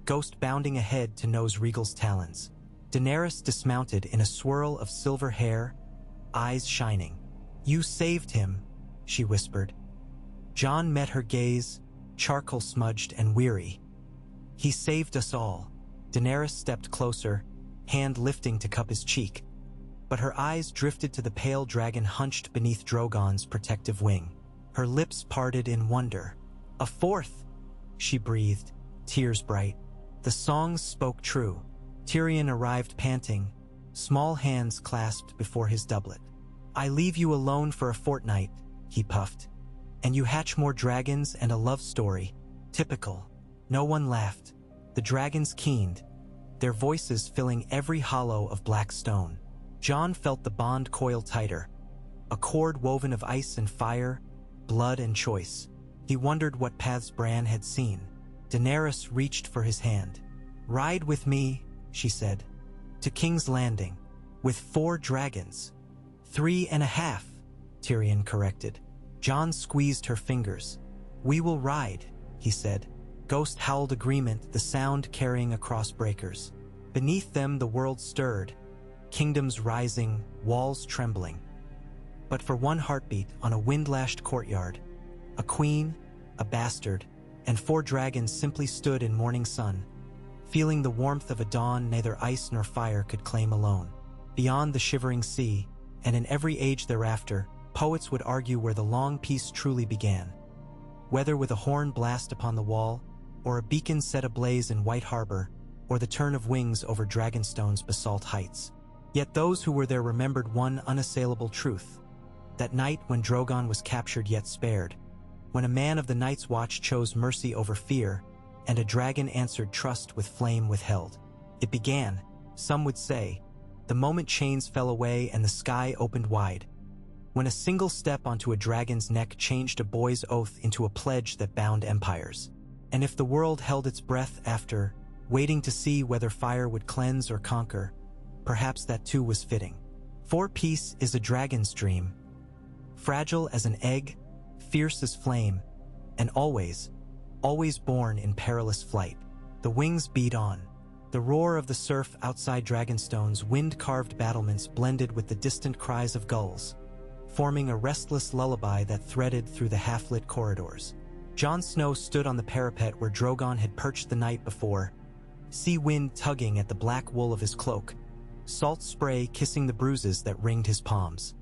Speaker 1: Ghost bounding ahead to nose Rhaegal's talons. Daenerys dismounted in a swirl of silver hair, eyes shining. "You saved him," she whispered. Jon met her gaze, charcoal-smudged and weary. "He saved us all." Daenerys stepped closer, hand lifting to cup his cheek, but her eyes drifted to the pale dragon hunched beneath Drogon's protective wing. Her lips parted in wonder. "A fourth," she breathed, tears bright. The songs spoke true. Tyrion arrived panting, small hands clasped before his doublet. "I leave you alone for a fortnight," he puffed. "And you hatch more dragons and a love story." Typical. No one laughed. The dragons keened, their voices filling every hollow of black stone. Jon felt the bond coil tighter, a cord woven of ice and fire, blood and choice. He wondered what paths Bran had seen. Daenerys reached for his hand. "Ride with me," she said, "to King's Landing, with 4 dragons." 3.5, Tyrion corrected. Jon squeezed her fingers. "We will ride," he said. Ghost howled agreement, the sound carrying across breakers. Beneath them the world stirred, kingdoms rising, walls trembling. But for one heartbeat on a wind-lashed courtyard, a queen, a bastard, and 4 dragons simply stood in morning sun, feeling the warmth of a dawn neither ice nor fire could claim alone. Beyond the shivering sea, and in every age thereafter, poets would argue where the long peace truly began. Whether with a horn blast upon the wall, or a beacon set ablaze in White Harbor, or the turn of wings over Dragonstone's basalt heights. Yet those who were there remembered one unassailable truth. That night when Drogon was captured yet spared, when a man of the Night's Watch chose mercy over fear, and a dragon answered trust with flame withheld. It began, some would say, the moment chains fell away and the sky opened wide, when a single step onto a dragon's neck changed a boy's oath into a pledge that bound empires. And if the world held its breath after, waiting to see whether fire would cleanse or conquer, perhaps that too was fitting. For peace is a dragon's dream, fragile as an egg, fierce as flame, and always born in perilous flight. The wings beat on. The roar of the surf outside Dragonstone's wind-carved battlements blended with the distant cries of gulls, forming a restless lullaby that threaded through the half-lit corridors. Jon Snow stood on the parapet where Drogon had perched the night before, sea wind tugging at the black wool of his cloak, salt spray kissing the bruises that ringed his palms.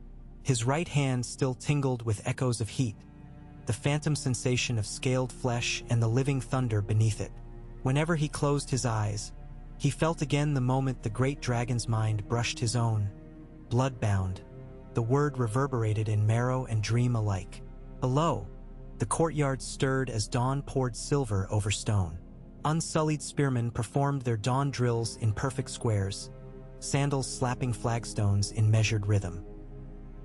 Speaker 1: His right hand still tingled with echoes of heat, the phantom sensation of scaled flesh and the living thunder beneath it. Whenever he closed his eyes, he felt again the moment the great dragon's mind brushed his own, blood-bound. The word reverberated in marrow and dream alike. Below, the courtyard stirred as dawn poured silver over stone. Unsullied spearmen performed their dawn drills in perfect squares, sandals slapping flagstones in measured rhythm.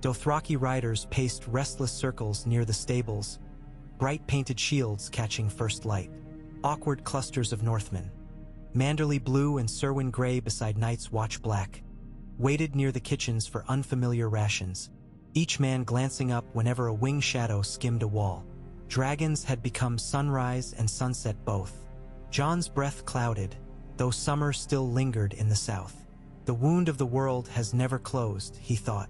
Speaker 1: Dothraki riders paced restless circles near the stables, bright painted shields catching first light. Awkward clusters of Northmen, Manderley blue and Serwyn gray beside Night's Watch black, waited near the kitchens for unfamiliar rations, each man glancing up whenever a wing shadow skimmed a wall. Dragons had become sunrise and sunset both. Jon's breath clouded, though summer still lingered in the south. The wound of the world has never closed, he thought.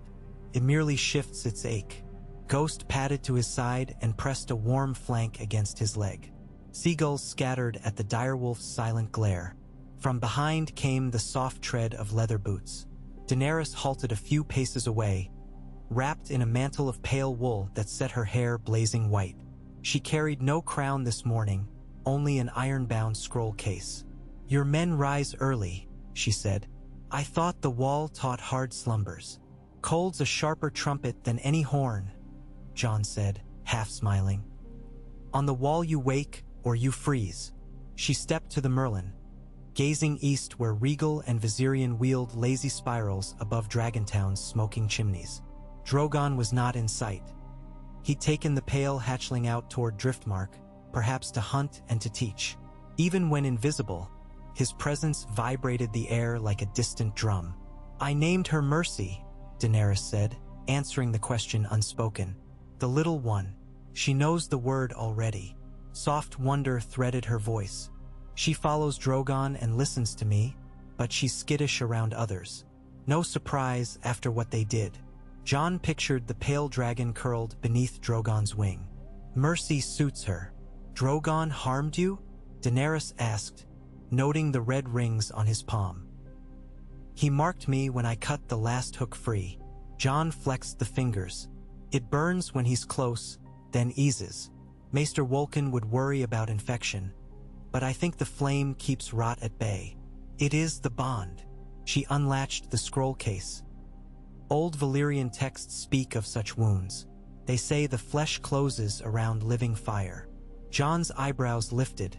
Speaker 1: It merely shifts its ache. Ghost padded to his side and pressed a warm flank against his leg. Seagulls scattered at the direwolf's silent glare. From behind came the soft tread of leather boots. Daenerys halted a few paces away, wrapped in a mantle of pale wool that set her hair blazing white. She carried no crown this morning, only an iron-bound scroll case. "Your men rise early," she said. "I thought the wall taught hard slumbers." "Cold's a sharper trumpet than any horn," Jon said, half smiling. "On the wall you wake or you freeze." She stepped to the Merlin, gazing east where Regal and Viserion wheeled lazy spirals above Dragontown's smoking chimneys. Drogon was not in sight. He'd taken the pale hatchling out toward Driftmark, perhaps to hunt and to teach. Even when invisible, his presence vibrated the air like a distant drum. "I named her Mercy," Daenerys said, answering the question unspoken. "The little one. She knows the word already." Soft wonder threaded her voice. "She follows Drogon and listens to me, but she's skittish around others. No surprise after what they did." Jon pictured the pale dragon curled beneath Drogon's wing. "Mercy suits her." "Drogon harmed you?" Daenerys asked, noting the red rings on his palm. "He marked me when I cut the last hook free." Jon flexed the fingers. "It burns when he's close, then eases. Maester Wolkan would worry about infection, but I think the flame keeps rot at bay. It is the bond." She unlatched the scroll case. Old Valyrian texts speak of such wounds. They say the flesh closes around living fire. Jon's eyebrows lifted,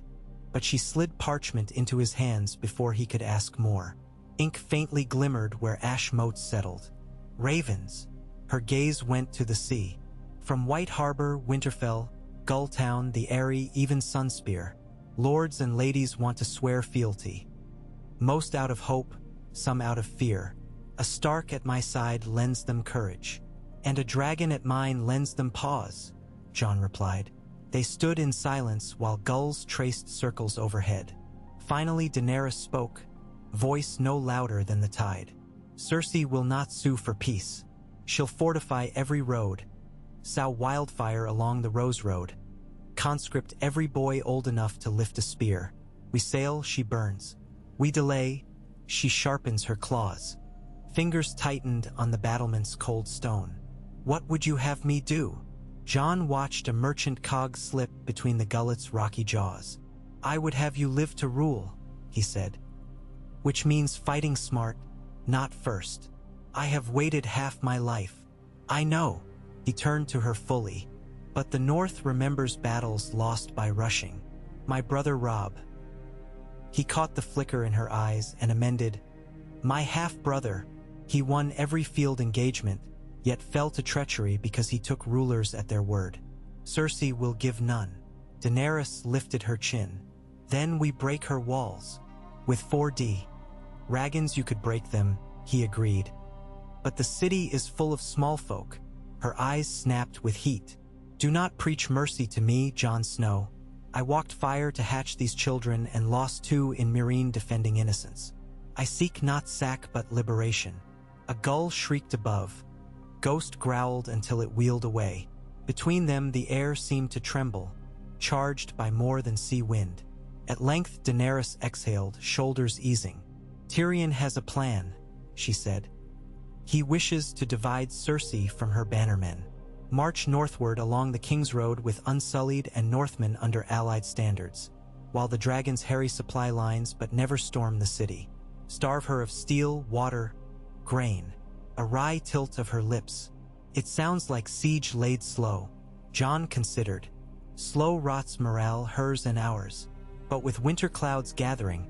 Speaker 1: but she slid parchment into his hands before he could ask more. Ink faintly glimmered where ash motes settled. "Ravens." Her gaze went to the sea. From White Harbor, Winterfell, Gulltown, the Eyrie, even Sunspear, lords and ladies want to swear fealty. Most out of hope, some out of fear. "A Stark at my side lends them courage, and a dragon at mine lends them pause," Jon replied. They stood in silence while gulls traced circles overhead. Finally Daenerys spoke, voice no louder than the tide. "Cersei will not sue for peace. She'll fortify every road, sow wildfire along the Rose Road, conscript every boy old enough to lift a spear. We sail, she burns. We delay, she sharpens her claws." Fingers tightened on the battlement's cold stone. "What would you have me do?" Jon watched a merchant cog slip between the gullet's rocky jaws. "I would have you live to rule," he said. which means fighting smart, not first. I have waited half my life. I know. He turned to her fully. But the North remembers battles lost by rushing. My brother Rob. He caught the flicker in her eyes and amended, my half-brother. He won every field engagement, yet fell to treachery because he took rulers at their word. Cersei will give none. Daenerys lifted her chin. Then we break her walls. With 4D. Dragons you could break them, he agreed. But the city is full of small folk. Her eyes snapped with heat. Do not preach mercy to me, Jon Snow. I walked fire to hatch these children and lost 2 in Meereen defending innocence. I seek not sack but liberation. A gull shrieked above. Ghost growled until it wheeled away. Between them the air seemed to tremble, charged by more than sea wind. At length Daenerys exhaled, shoulders easing. Tyrion has a plan, she said. He wishes to divide Cersei from her bannermen. March northward along the King's Road with Unsullied and Northmen under Allied standards, while the dragons harry supply lines but never storm the city. Starve her of steel, water, grain. A wry tilt of her lips. It sounds like siege laid slow. Jon considered. Slow rots morale, hers and ours. But with winter clouds gathering,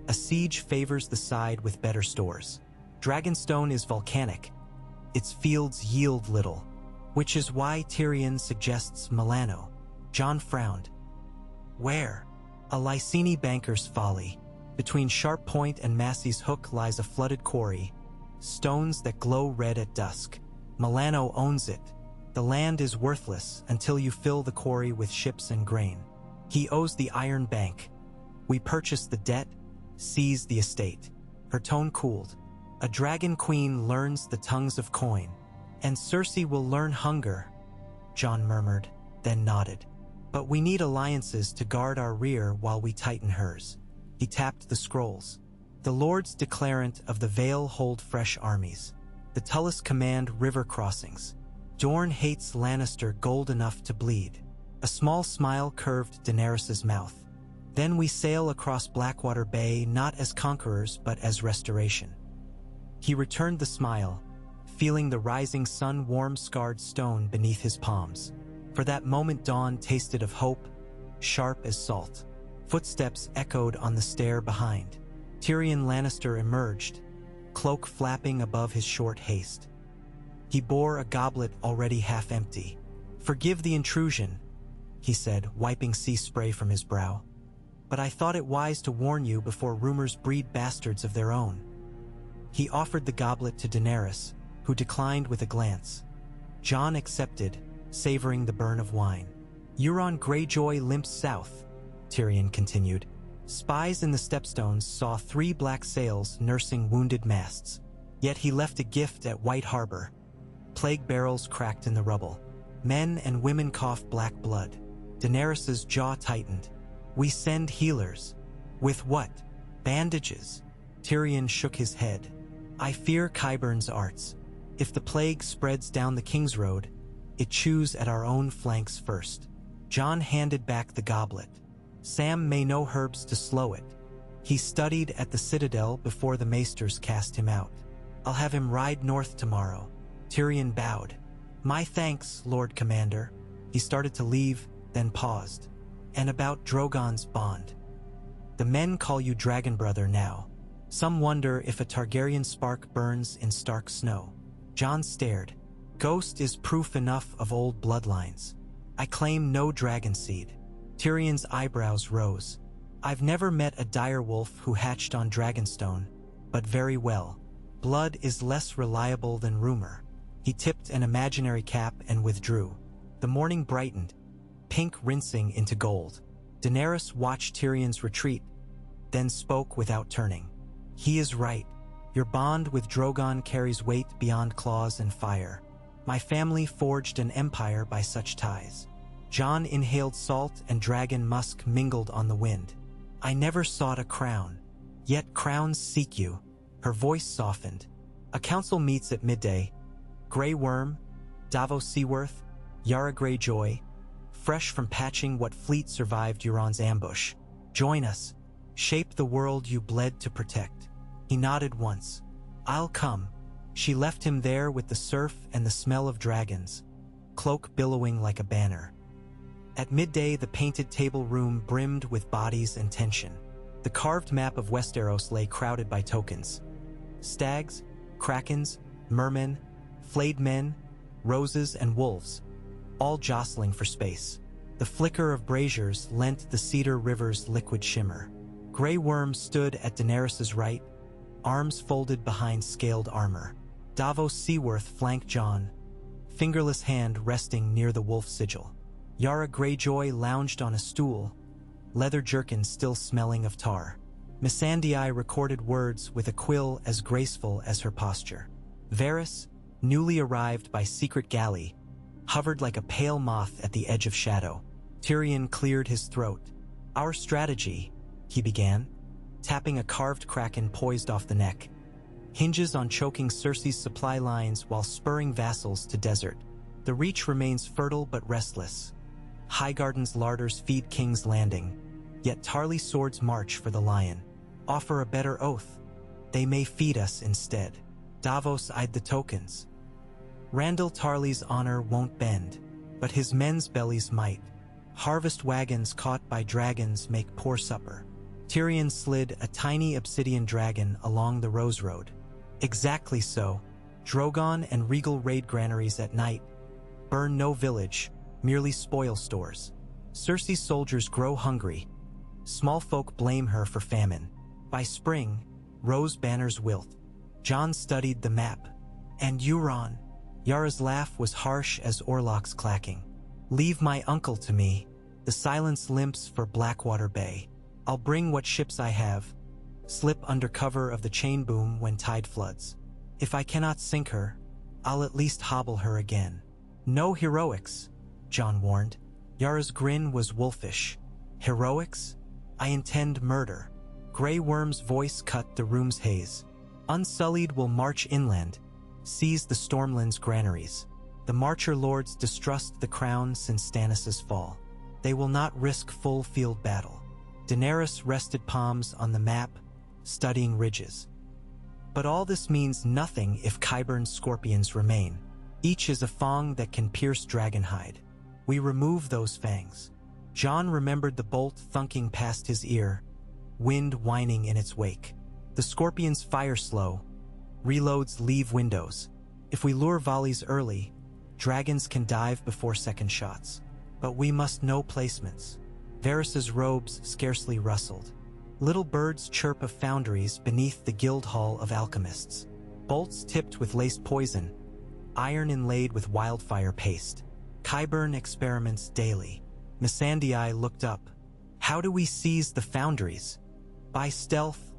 Speaker 1: a siege favors the side with better stores. Dragonstone is volcanic. Its fields yield little, which is why Tyrion suggests Milano. Jon frowned. Where? A Lyseni banker's folly. Between Sharp Point and Massey's Hook lies a flooded quarry, stones that glow red at dusk. Milano owns it. The land is worthless until you fill the quarry with ships and grain. He owes the Iron Bank. We purchase the debt, seize the estate. Her tone cooled. A dragon queen learns the tongues of coin. And Cersei will learn hunger, Jon murmured, then nodded. But we need alliances to guard our rear while we tighten hers. He tapped the scrolls. The Lords Declarant of the Vale hold fresh armies. The Tullus command river crossings. Dorne hates Lannister gold enough to bleed. A small smile curved Daenerys's mouth. Then we sail across Blackwater Bay not as conquerors but as restoration. He returned the smile, feeling the rising sun warm scarred stone beneath his palms. For that moment dawn tasted of hope, sharp as salt. Footsteps echoed on the stair behind. Tyrion Lannister emerged, cloak flapping above his short haste. He bore a goblet already half empty. Forgive the intrusion, he said, wiping sea spray from his brow. But I thought it wise to warn you before rumors breed bastards of their own. He offered the goblet to Daenerys, who declined with a glance. Jon accepted, savoring the burn of wine. Euron Greyjoy limps south, Tyrion continued. Spies in the Stepstones saw 3 black sails nursing wounded masts. Yet he left a gift at White Harbor. Plague barrels cracked in the rubble. Men and women coughed black blood. Daenerys's jaw tightened. We send healers. With what? Bandages? Tyrion shook his head. I fear Qyburn's arts. If the plague spreads down the King's Road, it chews at our own flanks first. Jon handed back the goblet. Sam may know herbs to slow it. He studied at the Citadel before the Maesters cast him out. I'll have him ride north tomorrow. Tyrion bowed. My thanks, Lord Commander. He started to leave, then paused. And about Drogon's bond. The men call you Dragon Brother now. Some wonder if a Targaryen spark burns in stark snow. Jon stared. Ghost is proof enough of old bloodlines. I claim no dragon seed. Tyrion's eyebrows rose. I've never met a direwolf who hatched on Dragonstone, but very well. Blood is less reliable than rumor. He tipped an imaginary cap and withdrew. The morning brightened, pink rinsing into gold. Daenerys watched Tyrion's retreat, then spoke without turning. He is right. Your bond with Drogon carries weight beyond claws and fire. My family forged an empire by such ties. Jon inhaled salt and dragon musk mingled on the wind. I never sought a crown. Yet crowns seek you. Her voice softened. A council meets at midday. Grey Worm, Davos Seaworth, Yara Greyjoy, fresh from patching what fleet survived Euron's ambush. Join us. Shape the world you bled to protect. He nodded once. I'll come. She left him there with the surf and the smell of dragons, cloak billowing like a banner. At midday, the painted table room brimmed with bodies and tension. The carved map of Westeros lay crowded by tokens. Stags, krakens, mermen, flayed men, roses and wolves, all jostling for space. The flicker of braziers lent the Cedar River's liquid shimmer. Grey worms stood at Daenerys's right, arms folded behind scaled armor. Davos Seaworth flanked Jon, fingerless hand resting near the wolf sigil. Yara Greyjoy lounged on a stool, leather jerkin still smelling of tar. Missandei recorded words with a quill as graceful as her posture. Varys, newly arrived by secret galley, hovered like a pale moth at the edge of shadow. Tyrion cleared his throat. Our strategy, he began, tapping a carved kraken poised off the neck, hinges on choking Cersei's supply lines while spurring vassals to desert. The Reach remains fertile but restless. Highgarden's larders feed King's Landing, yet Tarly's swords march for the lion. Offer a better oath. They may feed us instead. Davos eyed the tokens. Randall Tarly's honor won't bend, but his men's bellies might. Harvest wagons caught by dragons make poor supper. Tyrion slid a tiny obsidian dragon along the Rose Road. Exactly so. Drogon and regal raid granaries at night burn no village, merely spoil stores. Cersei's soldiers grow hungry. Small folk blame her for famine. By spring, rose banners wilt. Jon studied the map. And Euron. Yara's laugh was harsh as Orloc's clacking. Leave my uncle to me. The silence limps for Blackwater Bay. I'll bring what ships I have. Slip under cover of the chain boom when tide floods. If I cannot sink her, I'll at least hobble her again. No heroics, Jon warned. Yara's grin was wolfish. Heroics? I intend murder. Grey Worm's voice cut the room's haze. Unsullied will march inland, seize the Stormland's granaries. The Marcher Lords distrust the crown since Stannis' fall. They will not risk full field battle. Daenerys rested palms on the map, studying ridges. But all this means nothing if Qyburn's scorpions remain. Each is a fang that can pierce dragonhide. We remove those fangs. Jon remembered the bolt thunking past his ear, wind whining in its wake. The scorpions fire slow. Reloads leave windows. If we lure volleys early, dragons can dive before second shots. But we must know placements. Varys's robes scarcely rustled. Little birds chirp of foundries beneath the guild hall of alchemists. Bolts tipped with laced poison, iron inlaid with wildfire paste. Qyburn experiments daily. Missandei looked up. How do we seize the foundries? By stealth,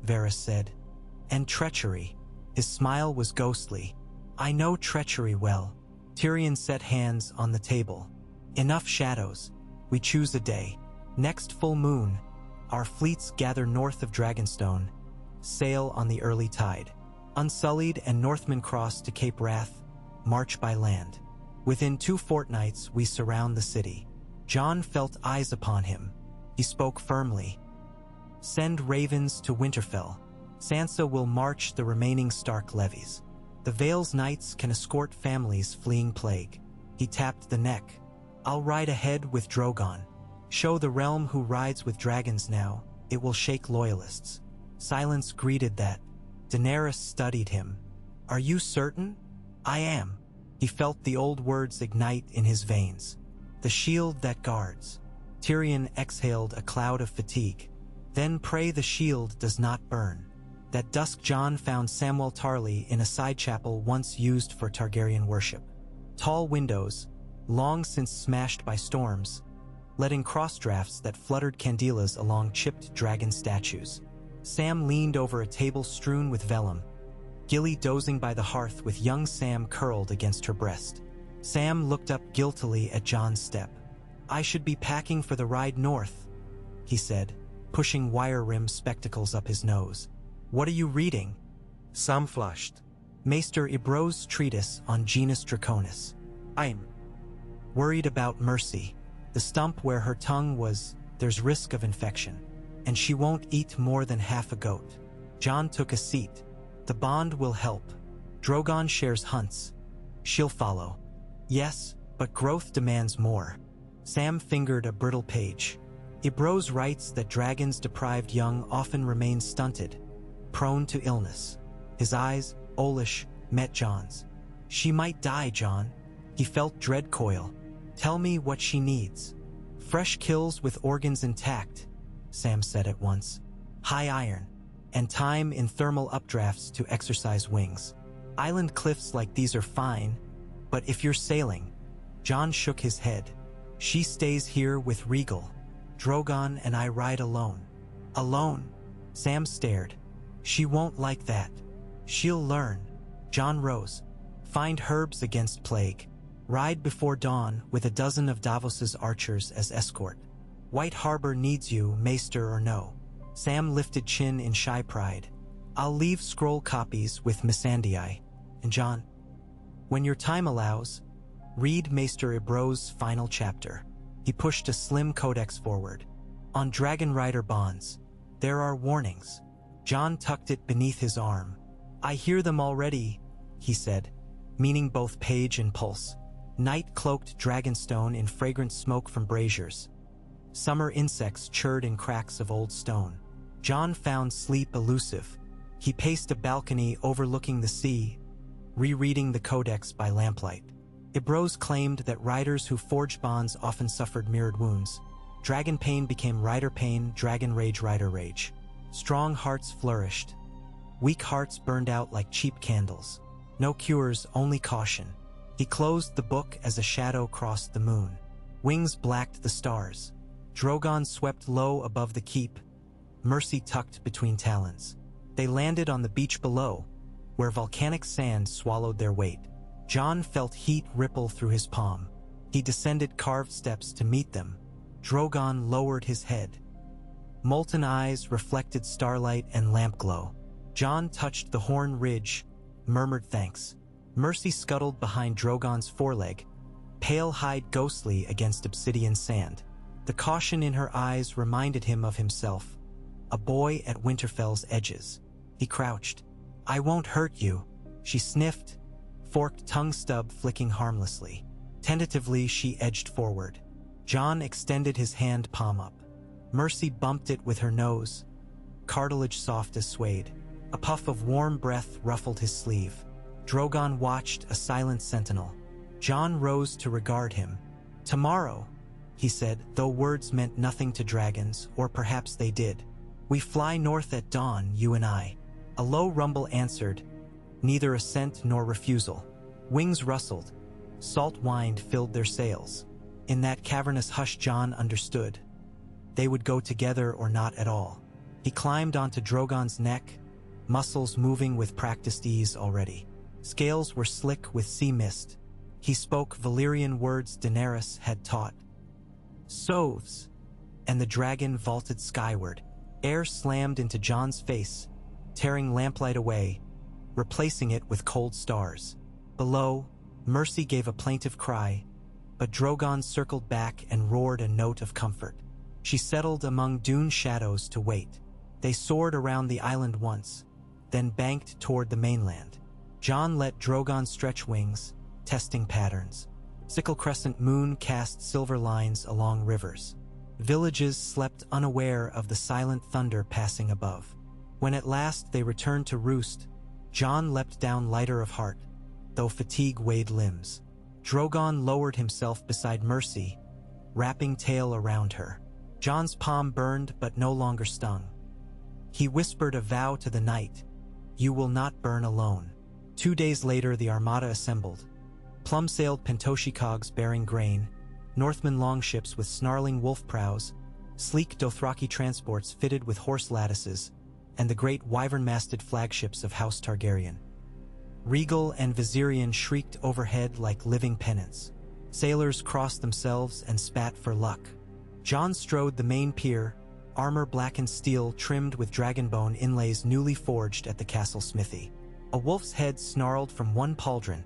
Speaker 1: Varys said. And treachery. His smile was ghostly. I know treachery well. Tyrion set hands on the table. Enough shadows. We choose a day. Next full moon, our fleets gather north of Dragonstone, sail on the early tide. Unsullied and Northmen cross to Cape Wrath, march by land. Within 2 fortnights, we surround the city. Jon felt eyes upon him. He spoke firmly. Send ravens to Winterfell. Sansa will march the remaining Stark levies. The Vale's knights can escort families fleeing plague. He tapped the neck. I'll ride ahead with Drogon. Show the realm who rides with dragons now. It will shake loyalists. Silence greeted that. Daenerys studied him. Are you certain? I am. He felt the old words ignite in his veins. The shield that guards. Tyrion exhaled a cloud of fatigue. Then pray the shield does not burn. That dusk Jon found Samwell Tarly in a side chapel once used for Targaryen worship. Tall windows, long since smashed by storms, let in cross-drafts that fluttered candelas along chipped dragon statues. Sam leaned over a table strewn with vellum, Gilly dozing by the hearth with young Sam curled against her breast. Sam looked up guiltily at Jon's step. I should be packing for the ride north, he said, pushing wire-rimmed spectacles up his nose. What are you reading?
Speaker 2: Sam flushed.
Speaker 1: Maester Ibro's treatise on Genus Draconis. I'm worried about Mercy. The stump where her tongue was, there's risk of infection. And she won't eat more than half a goat. Jon took a seat. The bond will help. Drogon shares hunts. She'll follow. Yes, but growth demands more. Sam fingered a brittle page. Ibroz writes that dragons deprived young often remain stunted, prone to illness. His eyes, owlish, met Jon's. She might die, Jon. He felt dread coil. Tell me what she needs. Fresh kills with organs intact, Sam said at once. High iron, and time in thermal updrafts to exercise wings. Island cliffs like these are fine, but if you're sailing, Jon shook his head. She stays here with Regal. Drogon and I ride alone. Alone? Sam stared. She won't like that. She'll learn. Jon rose. Find herbs against plague. Ride before dawn with a dozen of Davos's archers as escort. White Harbor needs you, maester or no. Sam lifted chin in shy pride. I'll leave scroll copies with Missandei. And Jon, when your time allows, read Maester Ibroz's final chapter. He pushed a slim codex forward. On Dragon Rider bonds, there are warnings. Jon tucked it beneath his arm. I hear them already, he said, meaning both page and pulse. Night-cloaked dragonstone in fragrant smoke from braziers. Summer insects chirred in cracks of old stone. Jon found sleep elusive. He paced a balcony overlooking the sea, rereading the codex by lamplight. Ibroz claimed that riders who forged bonds often suffered mirrored wounds. Dragon pain became rider pain, dragon rage, rider rage. Strong hearts flourished. Weak hearts burned out like cheap candles. No cures, only caution. He closed the book as a shadow crossed the moon. Wings blacked the stars. Drogon swept low above the keep, mercy tucked between talons. They landed on the beach below, where volcanic sand swallowed their weight. Jon felt heat ripple through his palm. He descended carved steps to meet them. Drogon lowered his head. Molten eyes reflected starlight and lamp glow. Jon touched the horn ridge, murmured thanks. Mercy scuttled behind Drogon's foreleg, pale hide ghostly against obsidian sand. The caution in her eyes reminded him of himself, a boy at Winterfell's edges. He crouched. I won't hurt you, she sniffed, forked tongue stub flicking harmlessly. Tentatively, she edged forward. Jon extended his hand palm up. Mercy bumped it with her nose, cartilage soft as suede. A puff of warm breath ruffled his sleeve. Drogon watched, a silent sentinel. Jon rose to regard him. Tomorrow, he said, though words meant nothing to dragons, or perhaps they did. We fly north at dawn, you and I. A low rumble answered, neither assent nor refusal. Wings rustled. Salt wind filled their sails. In that cavernous hush, Jon understood. They would go together or not at all. He climbed onto Drogon's neck, muscles moving with practiced ease already. Scales were slick with sea mist. He spoke Valyrian words Daenerys had taught. Sovs, and the dragon vaulted skyward. Air slammed into Jon's face, tearing lamplight away, replacing it with cold stars. Below, Mercy gave a plaintive cry, but Drogon circled back and roared a note of comfort. She settled among dune shadows to wait. They soared around the island once, then banked toward the mainland. Jon let Drogon stretch wings, testing patterns. Sickle crescent moon cast silver lines along rivers. Villages slept unaware of the silent thunder passing above. When at last they returned to roost, Jon leapt down lighter of heart, though fatigue weighed limbs. Drogon lowered himself beside Mercy, wrapping tail around her. Jon's palm burned but no longer stung. He whispered a vow to the night, you will not burn alone. 2 days later the armada assembled. Plum-sailed Pentoshi cogs bearing grain, Northman longships with snarling wolf prows, sleek Dothraki transports fitted with horse lattices, and the great wyvern-masted flagships of House Targaryen. Regal and Viserion shrieked overhead like living pennants. Sailors crossed themselves and spat for luck. Jon strode the main pier, armor-blackened steel trimmed with dragonbone inlays newly forged at the castle smithy. A wolf's head snarled from one pauldron,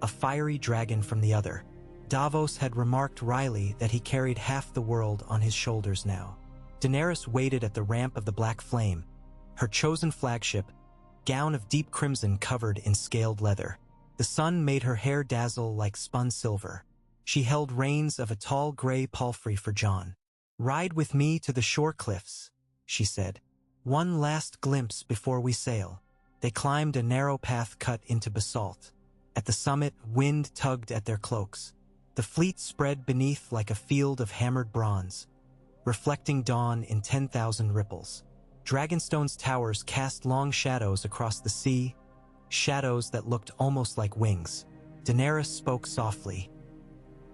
Speaker 1: a fiery dragon from the other. Davos had remarked wryly that he carried half the world on his shoulders now. Daenerys waited at the ramp of the Black Flame, her chosen flagship, gown of deep crimson covered in scaled leather. The sun made her hair dazzle like spun silver. She held reins of a tall gray palfrey for Jon. "Ride with me to the shore cliffs," she said. "One last glimpse before we sail." They climbed a narrow path cut into basalt. At the summit, wind tugged at their cloaks. The fleet spread beneath like a field of hammered bronze, reflecting dawn in 10,000 ripples. Dragonstone's towers cast long shadows across the sea, shadows that looked almost like wings. Daenerys spoke softly.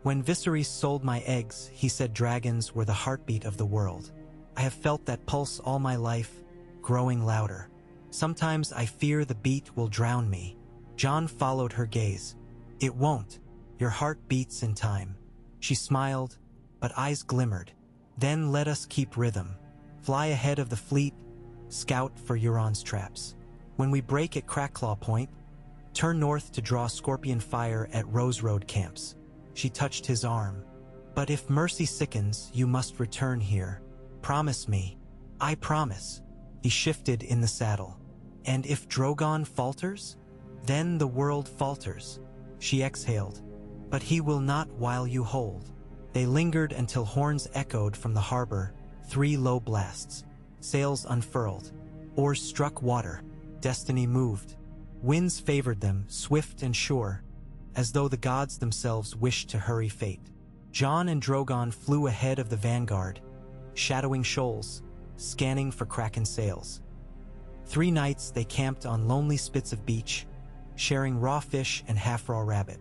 Speaker 1: "When Viserys sold my eggs, he said dragons were the heartbeat of the world. I have felt that pulse all my life, growing louder. Sometimes I fear the beat will drown me." Jon followed her gaze. "It won't. Your heart beats in time." She smiled, but eyes glimmered. "Then let us keep rhythm. Fly ahead of the fleet, scout for Euron's traps. When we break at Crackclaw Point, turn north to draw Scorpion Fire at Rose Road camps." She touched his arm. "But if mercy sickens, you must return here. Promise me." "I promise." He shifted in the saddle. "And if Drogon falters? Then the world falters." She exhaled. "But he will not while you hold." They lingered until horns echoed from the harbor, 3 low blasts. Sails unfurled. Oars struck water. Destiny moved. Winds favored them, swift and sure, as though the gods themselves wished to hurry fate. Jon and Drogon flew ahead of the vanguard, shadowing shoals, scanning for kraken sails. 3 nights they camped on lonely spits of beach, sharing raw fish and half-raw rabbit.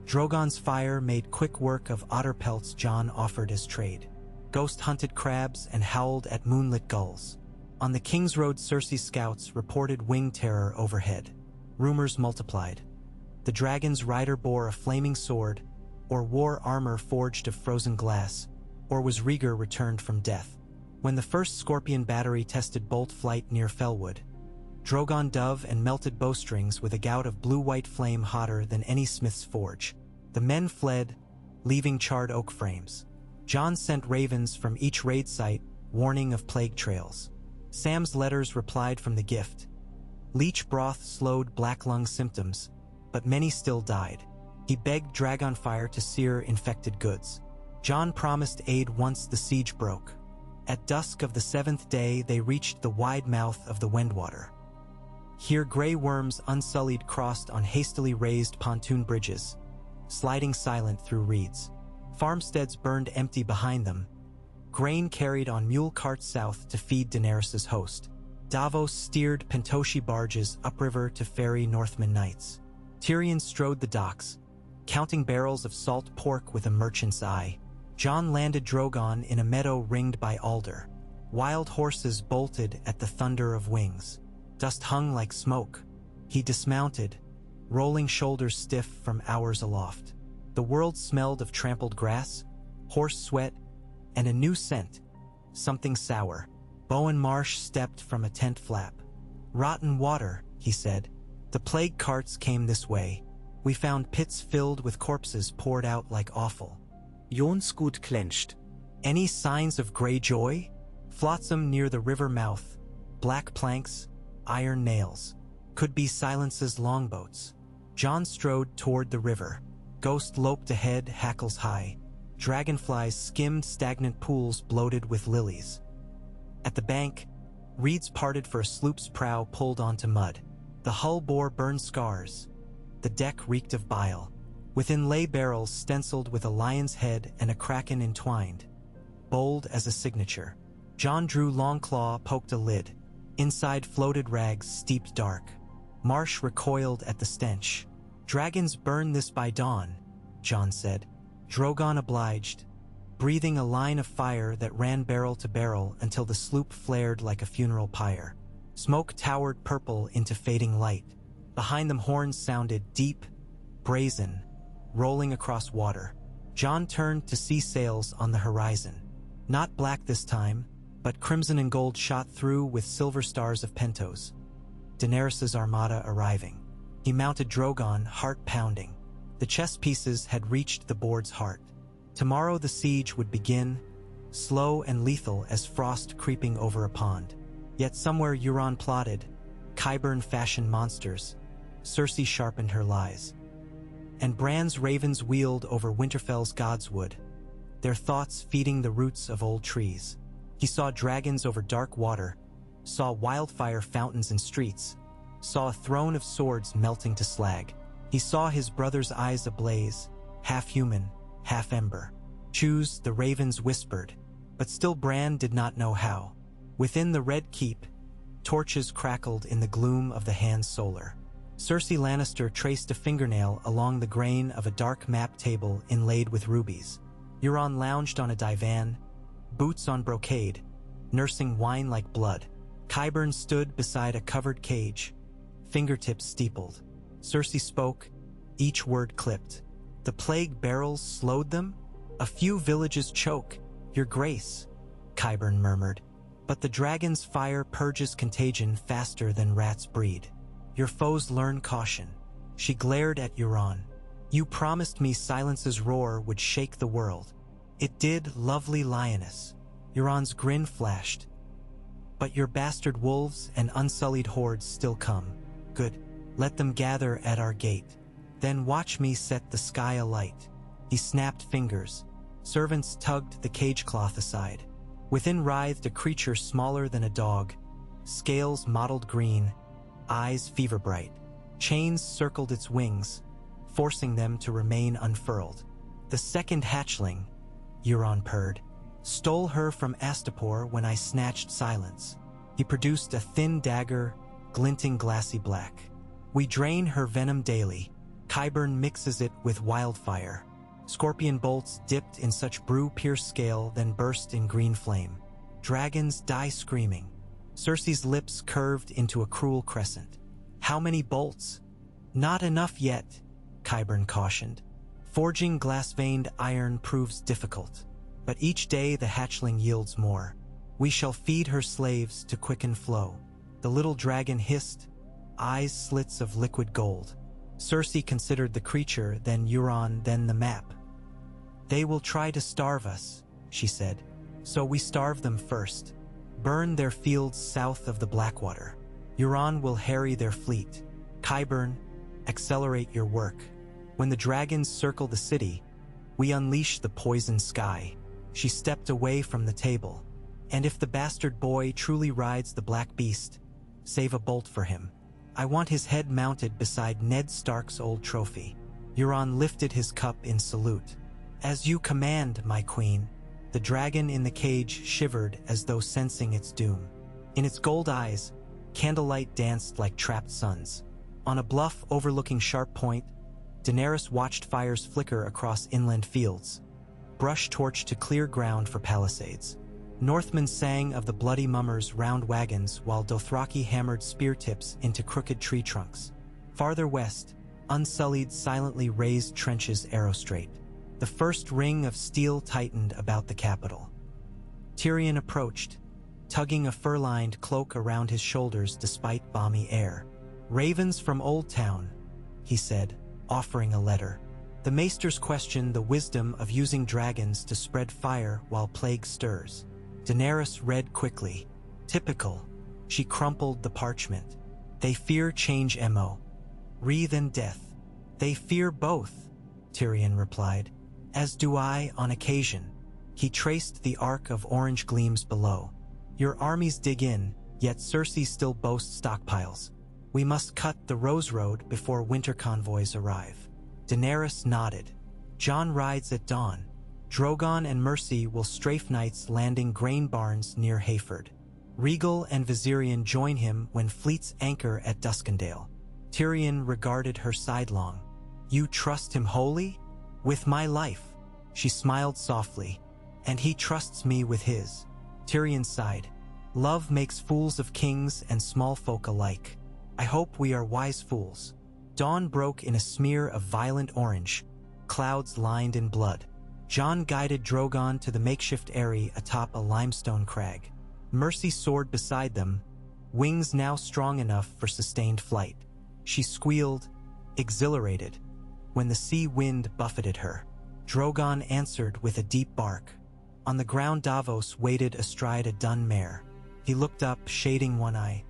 Speaker 1: Drogon's fire made quick work of otter pelts Jon offered as trade. Ghost hunted crabs and howled at moonlit gulls. On the King's Road, Cersei's scouts reported wing terror overhead. Rumors multiplied. The dragon's rider bore a flaming sword, or wore armor forged of frozen glass, or was Rhaegar returned from death. When the first Scorpion battery tested bolt flight near Fellwood, Drogon dove and melted bowstrings with a gout of blue-white flame hotter than any smith's forge. The men fled, leaving charred oak frames. Jon sent ravens from each raid site, warning of plague trails. Sam's letters replied from the gift. Leech broth slowed black lung symptoms, but many still died. He begged Dragonfire to sear infected goods. Jon promised aid once the siege broke. At dusk of the 7th day, they reached the wide mouth of the Wendwater. Here gray worms unsullied crossed on hastily raised pontoon bridges, sliding silent through reeds. Farmsteads burned empty behind them. Grain carried on mule carts south to feed Daenerys' host. Davos steered Pentoshi barges upriver to ferry Northman knights. Tyrion strode the docks, counting barrels of salt pork with a merchant's eye. Jon landed Drogon in a meadow ringed by alder. Wild horses bolted at the thunder of wings. Dust hung like smoke. He dismounted, rolling shoulders stiff from hours aloft. The world smelled of trampled grass, horse sweat, and a new scent, something sour. Bowen Marsh stepped from a tent flap. "Rotten water," he said. "The plague carts came this way. We found pits filled with corpses poured out like offal."
Speaker 2: Jon's gut clenched.
Speaker 1: "Any signs of Greyjoy?" "Flotsam near the river mouth. Black planks, iron nails. Could be Silence's longboats." Jon strode toward the river. Ghost loped ahead, hackles high. Dragonflies skimmed stagnant pools bloated with lilies. At the bank, reeds parted for a sloop's prow pulled onto mud. The hull bore burned scars. The deck reeked of bile. Within lay barrels stenciled with a lion's head and a kraken entwined, bold as a signature. Jon drew Longclaw, poked a lid. Inside floated rags steeped dark. Marsh recoiled at the stench. "Dragons burn this by dawn," Jon said. Drogon obliged, breathing a line of fire that ran barrel to barrel until the sloop flared like a funeral pyre. Smoke towered purple into fading light. Behind them horns sounded deep, brazen, rolling across water. Jon turned to see sails on the horizon. Not black this time, but crimson and gold shot through with silver stars of Pentos. Daenerys' armada arriving. He mounted Drogon, heart pounding. The chess pieces had reached the board's heart. Tomorrow the siege would begin, slow and lethal as frost creeping over a pond. Yet somewhere Euron plotted, Qyburn fashioned monsters, Cersei sharpened her lies. And Bran's ravens wheeled over Winterfell's godswood, their thoughts feeding the roots of old trees. He saw dragons over dark water, saw wildfire fountains in streets, saw a throne of swords melting to slag. He saw his brother's eyes ablaze, half human, half ember. Choose, the ravens whispered, but still Bran did not know how. Within the Red Keep, torches crackled in the gloom of the hand solar. Cersei Lannister traced a fingernail along the grain of a dark map table inlaid with rubies. Euron lounged on a divan, boots on brocade, nursing wine like blood. Qyburn stood beside a covered cage, fingertips steepled. Cersei spoke, each word clipped. The plague barrels slowed them? A few villages choke, your grace, Qyburn murmured. But the dragon's fire purges contagion faster than rats breed. Your foes learn caution. She glared at Euron. You promised me silence's roar would shake the world. It did, lovely lioness. Euron's grin flashed. But your bastard wolves and unsullied hordes still come. Good. Let them gather at our gate. Then watch me set the sky alight. He snapped fingers. Servants tugged the cage cloth aside. Within writhed a creature smaller than a dog, scales mottled green, eyes fever-bright. Chains circled its wings, forcing them to remain unfurled. The second hatchling, Euron purred, stole her from Astapor when I snatched silence. He produced a thin dagger, glinting glassy black. We drain her venom daily. Qyburn mixes it with wildfire. Scorpion bolts dipped in such brew pierce scale then burst in green flame. Dragons die screaming. Cersei's lips curved into a cruel crescent. How many bolts? Not enough yet, Qyburn cautioned. Forging glass-veined iron proves difficult, but each day the hatchling yields more. We shall feed her slaves to quicken flow. The little dragon hissed, eyes slits of liquid gold. Cersei considered the creature, then Euron, then the map. They will try to starve us, she said. So we starve them first. Burn their fields south of the Blackwater. Euron will harry their fleet. Qyburn, accelerate your work. When the dragons circle the city, we unleash the poison sky. She stepped away from the table. And if the bastard boy truly rides the Black Beast, save a bolt for him. I want his head mounted beside Ned Stark's old trophy. Euron lifted his cup in salute. As you command, my queen. The dragon in the cage shivered as though sensing its doom. In its gold eyes, candlelight danced like trapped suns. On a bluff overlooking Sharp Point, Daenerys watched fires flicker across inland fields, brush torch to clear ground for palisades. Northmen sang of the bloody mummers round wagons while Dothraki hammered spear tips into crooked tree trunks. Farther west, Unsullied silently raised trenches arrow straight. The first ring of steel tightened about the capital. Tyrion approached, tugging a fur-lined cloak around his shoulders despite balmy air. "Ravens from Old Town," he said, offering a letter. The maesters questioned the wisdom of using dragons to spread fire while plague stirs. Daenerys read quickly. Typical. She crumpled the parchment. "They fear change MO. Wreath and death. They fear both," Tyrion replied. "As do I on occasion." He traced the arc of orange gleams below. "Your armies dig in, yet Cersei still boasts stockpiles. We must cut the Rose Road before winter convoys arrive." Daenerys nodded. "Jon rides at dawn. Drogon and Mercy will strafe nights landing grain barns near Hayford. Rhaegal and Viserion join him when fleets anchor at Duskendale." Tyrion regarded her sidelong. "You trust him wholly?" "With my life," she smiled softly. "And he trusts me with his." Tyrion sighed. "Love makes fools of kings and small folk alike. I hope we are wise fools." Dawn broke in a smear of violent orange, clouds lined in blood. Jon guided Drogon to the makeshift eyrie atop a limestone crag. Mercy soared beside them, wings now strong enough for sustained flight. She squealed, exhilarated, when the sea wind buffeted her. Drogon answered with a deep bark. On the ground Davos waited astride a dun mare. He looked up, shading one eye.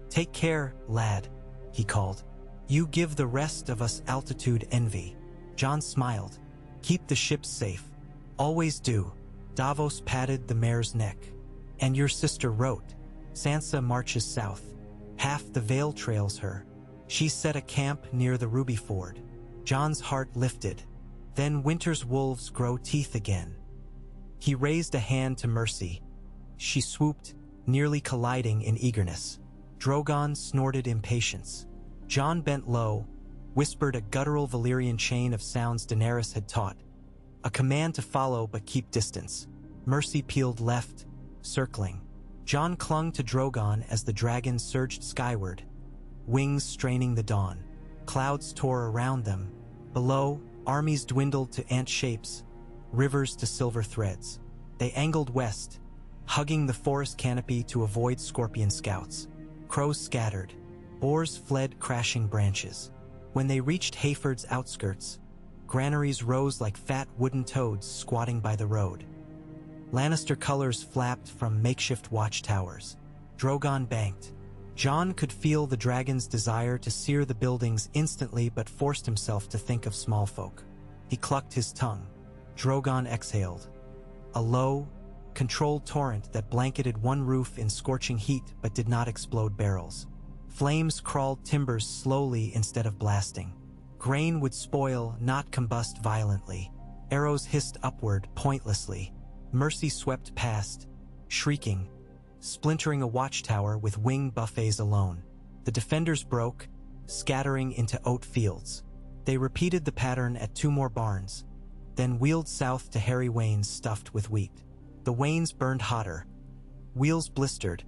Speaker 1: "Take care, lad," he called. "You give the rest of us altitude envy." Jon smiled. "Keep the ships safe. Always do." Davos patted the mare's neck. "And your sister wrote. Sansa marches south. Half the Vale trails her. She set a camp near the Ruby Ford." Jon's heart lifted. Then winter's wolves grow teeth again. He raised a hand to Mercy. She swooped, nearly colliding in eagerness. Drogon snorted impatience. Jon bent low, whispered a guttural Valyrian chain of sounds Daenerys had taught. A command to follow but keep distance. Mercy peeled left, circling. Jon clung to Drogon as the dragon surged skyward, wings straining the dawn. Clouds tore around them. Below, armies dwindled to ant shapes, rivers to silver threads. They angled west, hugging the forest canopy to avoid scorpion scouts. Crows scattered. Boars fled crashing branches. When they reached Hayford's outskirts, granaries rose like fat wooden toads squatting by the road. Lannister colors flapped from makeshift watchtowers. Drogon banked. Jon could feel the dragon's desire to sear the buildings instantly but forced himself to think of small folk. He clucked his tongue. Drogon exhaled. A low, controlled torrent that blanketed one roof in scorching heat but did not explode barrels. Flames crawled timbers slowly instead of blasting. Grain would spoil, not combust violently. Arrows hissed upward pointlessly. Mercy swept past, shrieking, splintering a watchtower with wing buffets alone. The defenders broke, scattering into oat fields. They repeated the pattern at 2 more barns, then wheeled south to hairy wains stuffed with wheat. The wains burned hotter. Wheels blistered.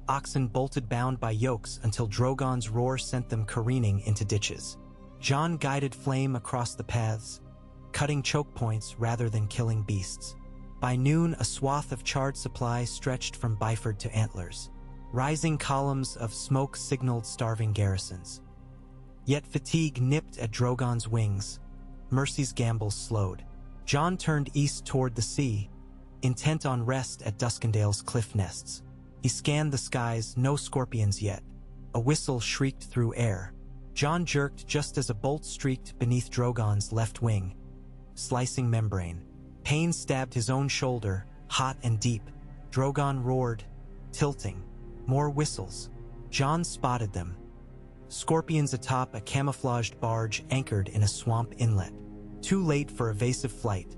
Speaker 1: Oxen bolted bound by yokes until Drogon's roar sent them careening into ditches. Jon guided flame across the paths, cutting choke points rather than killing beasts. By noon, a swath of charred supply stretched from Biford to Antlers. Rising columns of smoke signaled starving garrisons. Yet fatigue nipped at Drogon's wings. Mercy's gambles slowed. Jon turned east toward the sea, intent on rest at Duskendale's cliff nests. He scanned the skies, no scorpions yet. A whistle shrieked through air. Jon jerked just as a bolt streaked beneath Drogon's left wing, slicing membrane. Pain stabbed his own shoulder, hot and deep. Drogon roared, tilting. More whistles. Jon spotted them. Scorpions atop a camouflaged barge anchored in a swamp inlet. Too late for evasive flight.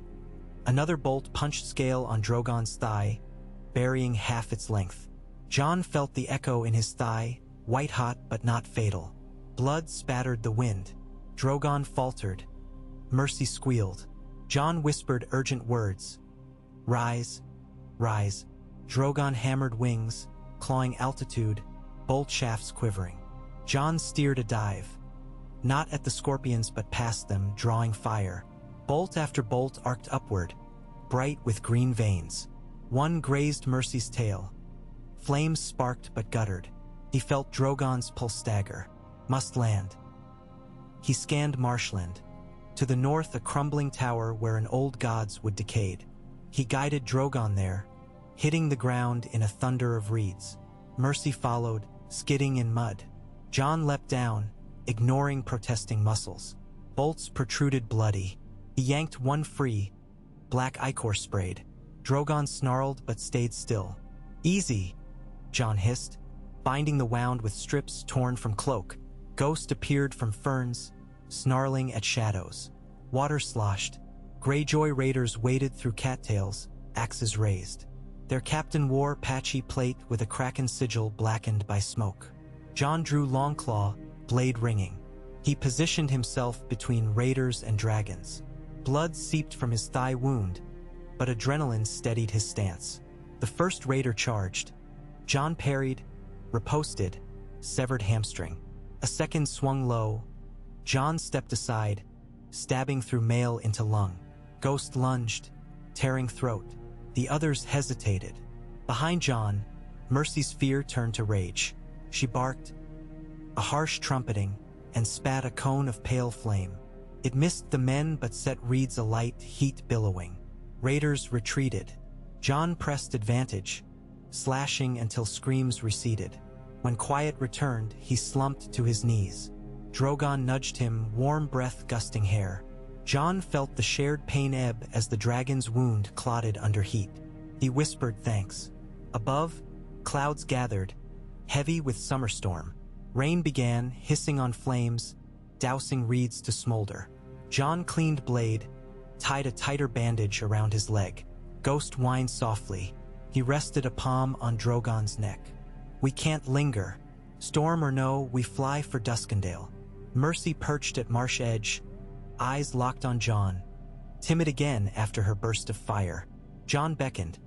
Speaker 1: Another bolt punched scale on Drogon's thigh, burying half its length. Jon felt the echo in his thigh, white-hot but not fatal. Blood spattered the wind. Drogon faltered. Mercy squealed. Jon whispered urgent words. "Rise, rise." Drogon hammered wings, clawing altitude, bolt shafts quivering. Jon steered a dive. Not at the scorpions but past them, drawing fire. Bolt after bolt arced upward, bright with green veins. One grazed Mercy's tail. Flames sparked but guttered. He felt Drogon's pulse stagger. Must land. He scanned marshland. To the north, a crumbling tower where an old gods would decayed. He guided Drogon there, hitting the ground in a thunder of reeds. Mercy followed, skidding in mud. Jon leapt down, ignoring protesting muscles. Bolts protruded bloody. He yanked one free. Black ichor sprayed. Drogon snarled but stayed still. "Easy," Jon hissed, binding the wound with strips torn from cloak. Ghost appeared from ferns, snarling at shadows. Water sloshed. Greyjoy raiders waded through cattails, axes raised. Their captain wore patchy plate with a kraken sigil blackened by smoke. Jon drew Longclaw, blade ringing. He positioned himself between raiders and dragons. Blood seeped from his thigh wound, but adrenaline steadied his stance. The first raider charged. Jon parried, riposted, severed hamstring. A second swung low. Jon stepped aside, stabbing through mail into lung. Ghost lunged, tearing throat. The others hesitated. Behind Jon, Mercy's fear turned to rage. She barked, a harsh trumpeting, and spat a cone of pale flame. It missed the men but set reeds alight, heat billowing. Raiders retreated. Jon pressed advantage, slashing until screams receded. When quiet returned, he slumped to his knees. Drogon nudged him, warm breath gusting hair. Jon felt the shared pain ebb as the dragon's wound clotted under heat. He whispered thanks. Above, clouds gathered, heavy with summer storm. Rain began, hissing on flames, dousing reeds to smolder. Jon cleaned blade, tied a tighter bandage around his leg. Ghost whined softly. He rested a palm on Drogon's neck. We can't linger. Storm or no, we fly for Duskendale. Mercy perched at marsh edge, eyes locked on Jon, timid again after her burst of fire. Jon beckoned.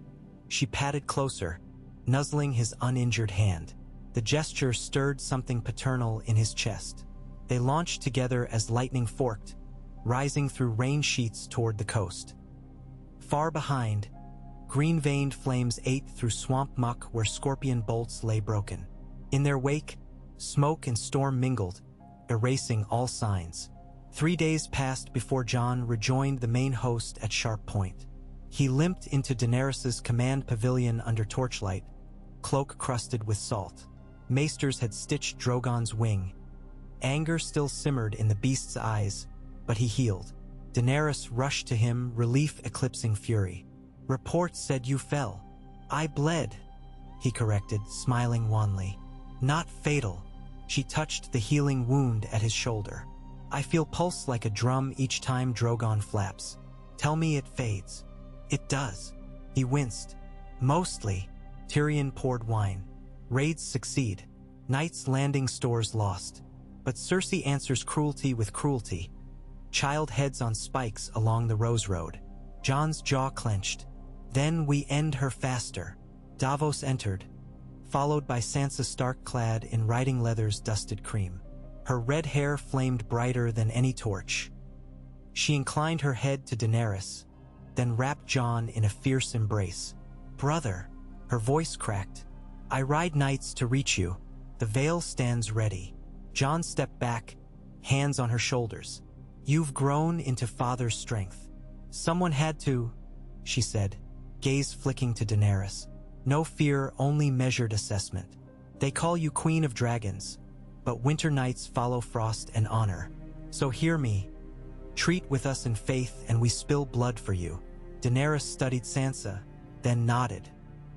Speaker 1: She patted closer, nuzzling his uninjured hand. The gesture stirred something paternal in his chest. They launched together as lightning forked, rising through rain sheets toward the coast. Far behind, green-veined flames ate through swamp muck where scorpion bolts lay broken. In their wake, smoke and storm mingled, erasing all signs. 3 days passed before Jon rejoined the main host at Sharp Point. He limped into Daenerys's command pavilion under torchlight, cloak crusted with salt. Maesters had stitched Drogon's wing. Anger still simmered in the beast's eyes, but he healed. Daenerys rushed to him, relief eclipsing fury. Reports said you fell. I bled, he corrected, smiling wanly. Not fatal. She touched the healing wound at his shoulder. I feel pulse like a drum each time Drogon flaps. Tell me it fades. It does. He winced. Mostly. Tyrion poured wine. Raids succeed. Knights Landing stores lost. But Cersei answers cruelty with cruelty. Child heads on spikes along the Rose Road. Jon's jaw clenched. Then we end her faster. Davos entered, followed by Sansa Stark clad in riding leather's dusted cream. Her red hair flamed brighter than any torch. She inclined her head to Daenerys, then wrapped Jon in a fierce embrace. Brother, her voice cracked. I ride knights to reach you. The veil stands ready. Jon stepped back, hands on her shoulders. You've grown into father's strength. Someone had to, she said, gaze flicking to Daenerys. No fear, only measured assessment. They call you Queen of Dragons, but winter nights follow frost and honor. So hear me. Treat with us in faith and we spill blood for you. Daenerys studied Sansa, then nodded.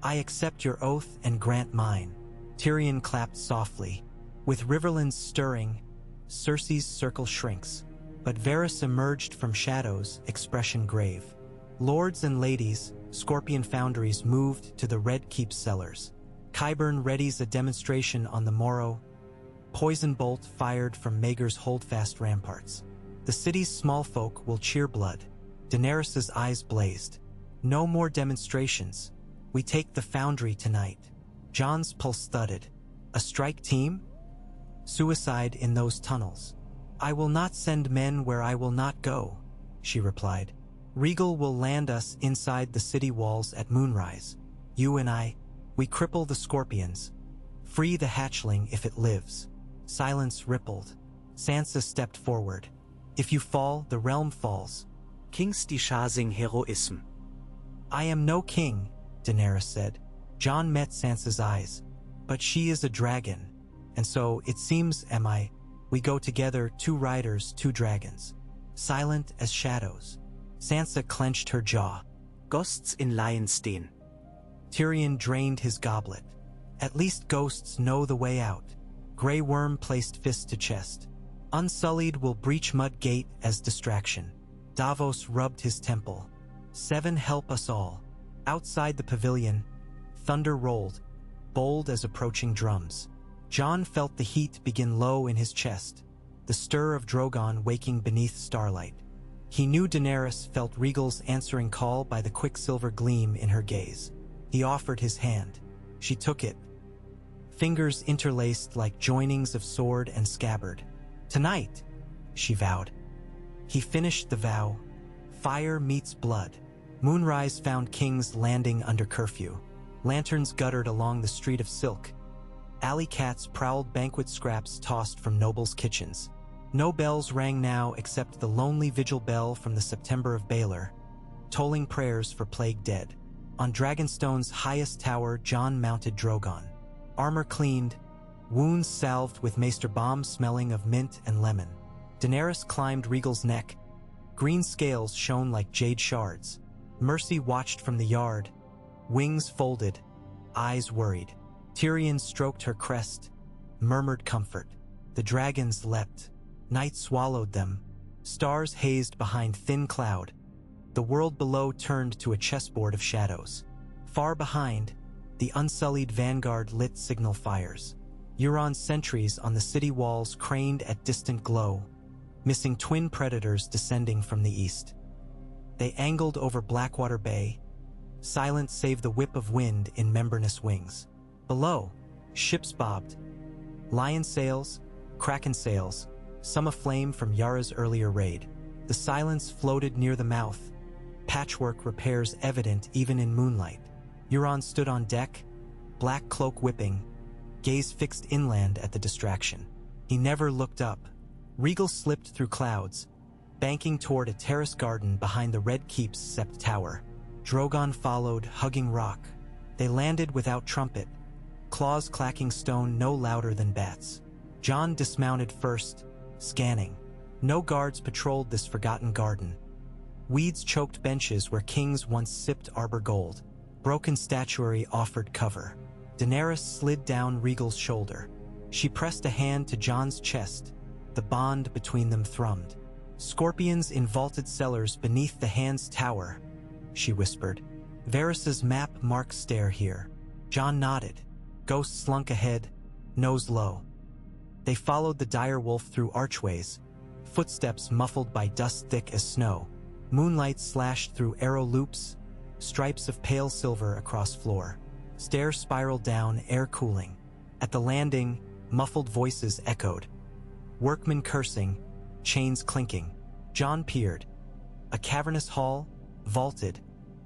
Speaker 1: I accept your oath and grant mine. Tyrion clapped softly. With riverlands stirring, Cersei's circle shrinks. But Varys emerged from shadows, expression grave. Lords and ladies, Scorpion foundries moved to the Red Keep cellars. Qyburn readies a demonstration on the morrow. Poison bolt fired from Maegor's holdfast ramparts. The city's small folk will cheer blood. Daenerys's eyes blazed. No more demonstrations. We take the foundry tonight. Jon's pulse thudded. A strike team? Suicide in those tunnels. I will not send men where I will not go, she replied. Regal will land us inside the city walls at moonrise. You and I, we cripple the scorpions. Free the hatchling if it lives. Silence rippled. Sansa stepped forward. If you fall, the realm falls.
Speaker 2: Kings die Schasing Heroism.
Speaker 1: I am no king, Daenerys said. Jon met Sansa's eyes. But she is a dragon. And so, it seems, we go together, 2 riders, 2 dragons. Silent as shadows. Sansa clenched her jaw.
Speaker 2: Ghosts in Lion's Den.
Speaker 1: Tyrion drained his goblet. At least ghosts know the way out. Grey Worm placed fist to chest. Unsullied will breach Mud Gate as distraction. Davos rubbed his temple. 7 help us all. Outside the pavilion, thunder rolled, bold as approaching drums. Jon felt the heat begin low in his chest, the stir of Drogon waking beneath starlight. He knew Daenerys felt Regal's answering call by the quicksilver gleam in her gaze. He offered his hand. She took it, fingers interlaced like joinings of sword and scabbard. Tonight, she vowed. He finished the vow. Fire meets blood. Moonrise found King's Landing under curfew. Lanterns guttered along the street of silk. Alley cats prowled banquet scraps tossed from nobles' kitchens. No bells rang now except the lonely vigil bell from the September of Baelor, tolling prayers for plague dead. On Dragonstone's highest tower, Jon mounted Drogon. Armor cleaned, wounds salved with maester balm smelling of mint and lemon. Daenerys climbed Rhaegal's neck. Green scales shone like jade shards. Mercy watched from the yard, wings folded, eyes worried. Tyrion stroked her crest, murmured comfort. The dragons leapt. Night swallowed them. Stars hazed behind thin cloud. The world below turned to a chessboard of shadows. Far behind, the unsullied vanguard lit signal fires. Euron's sentries on the city walls craned at distant glow, missing twin predators descending from the east. They angled over Blackwater Bay, silent save the whip of wind in membranous wings. Below, ships bobbed. Lion sails, kraken sails, some aflame from Yara's earlier raid. The silence floated near the mouth, patchwork repairs evident even in moonlight. Euron stood on deck, black cloak whipping, gaze fixed inland at the distraction. He never looked up. Rhaegal slipped through clouds, banking toward a terrace garden behind the Red Keep's sept tower. Drogon followed, hugging rock. They landed without trumpet, claws clacking stone no louder than bats. Jon dismounted first, scanning. No guards patrolled this forgotten garden. Weeds choked benches where kings once sipped arbor gold. Broken statuary offered cover. Daenerys slid down Rhaegal's shoulder. She pressed a hand to Jon's chest. The bond between them thrummed. Scorpions in vaulted cellars beneath the Hand's tower, she whispered. Varys's map marks stare here. Jon nodded. Ghosts slunk ahead, nose low. They followed the dire wolf through archways, footsteps muffled by dust thick as snow. Moonlight slashed through arrow loops, stripes of pale silver across floor. Stairs spiraled down, air cooling. At the landing, muffled voices echoed. Workmen cursing, chains clinking. Jon peered. A cavernous hall, vaulted,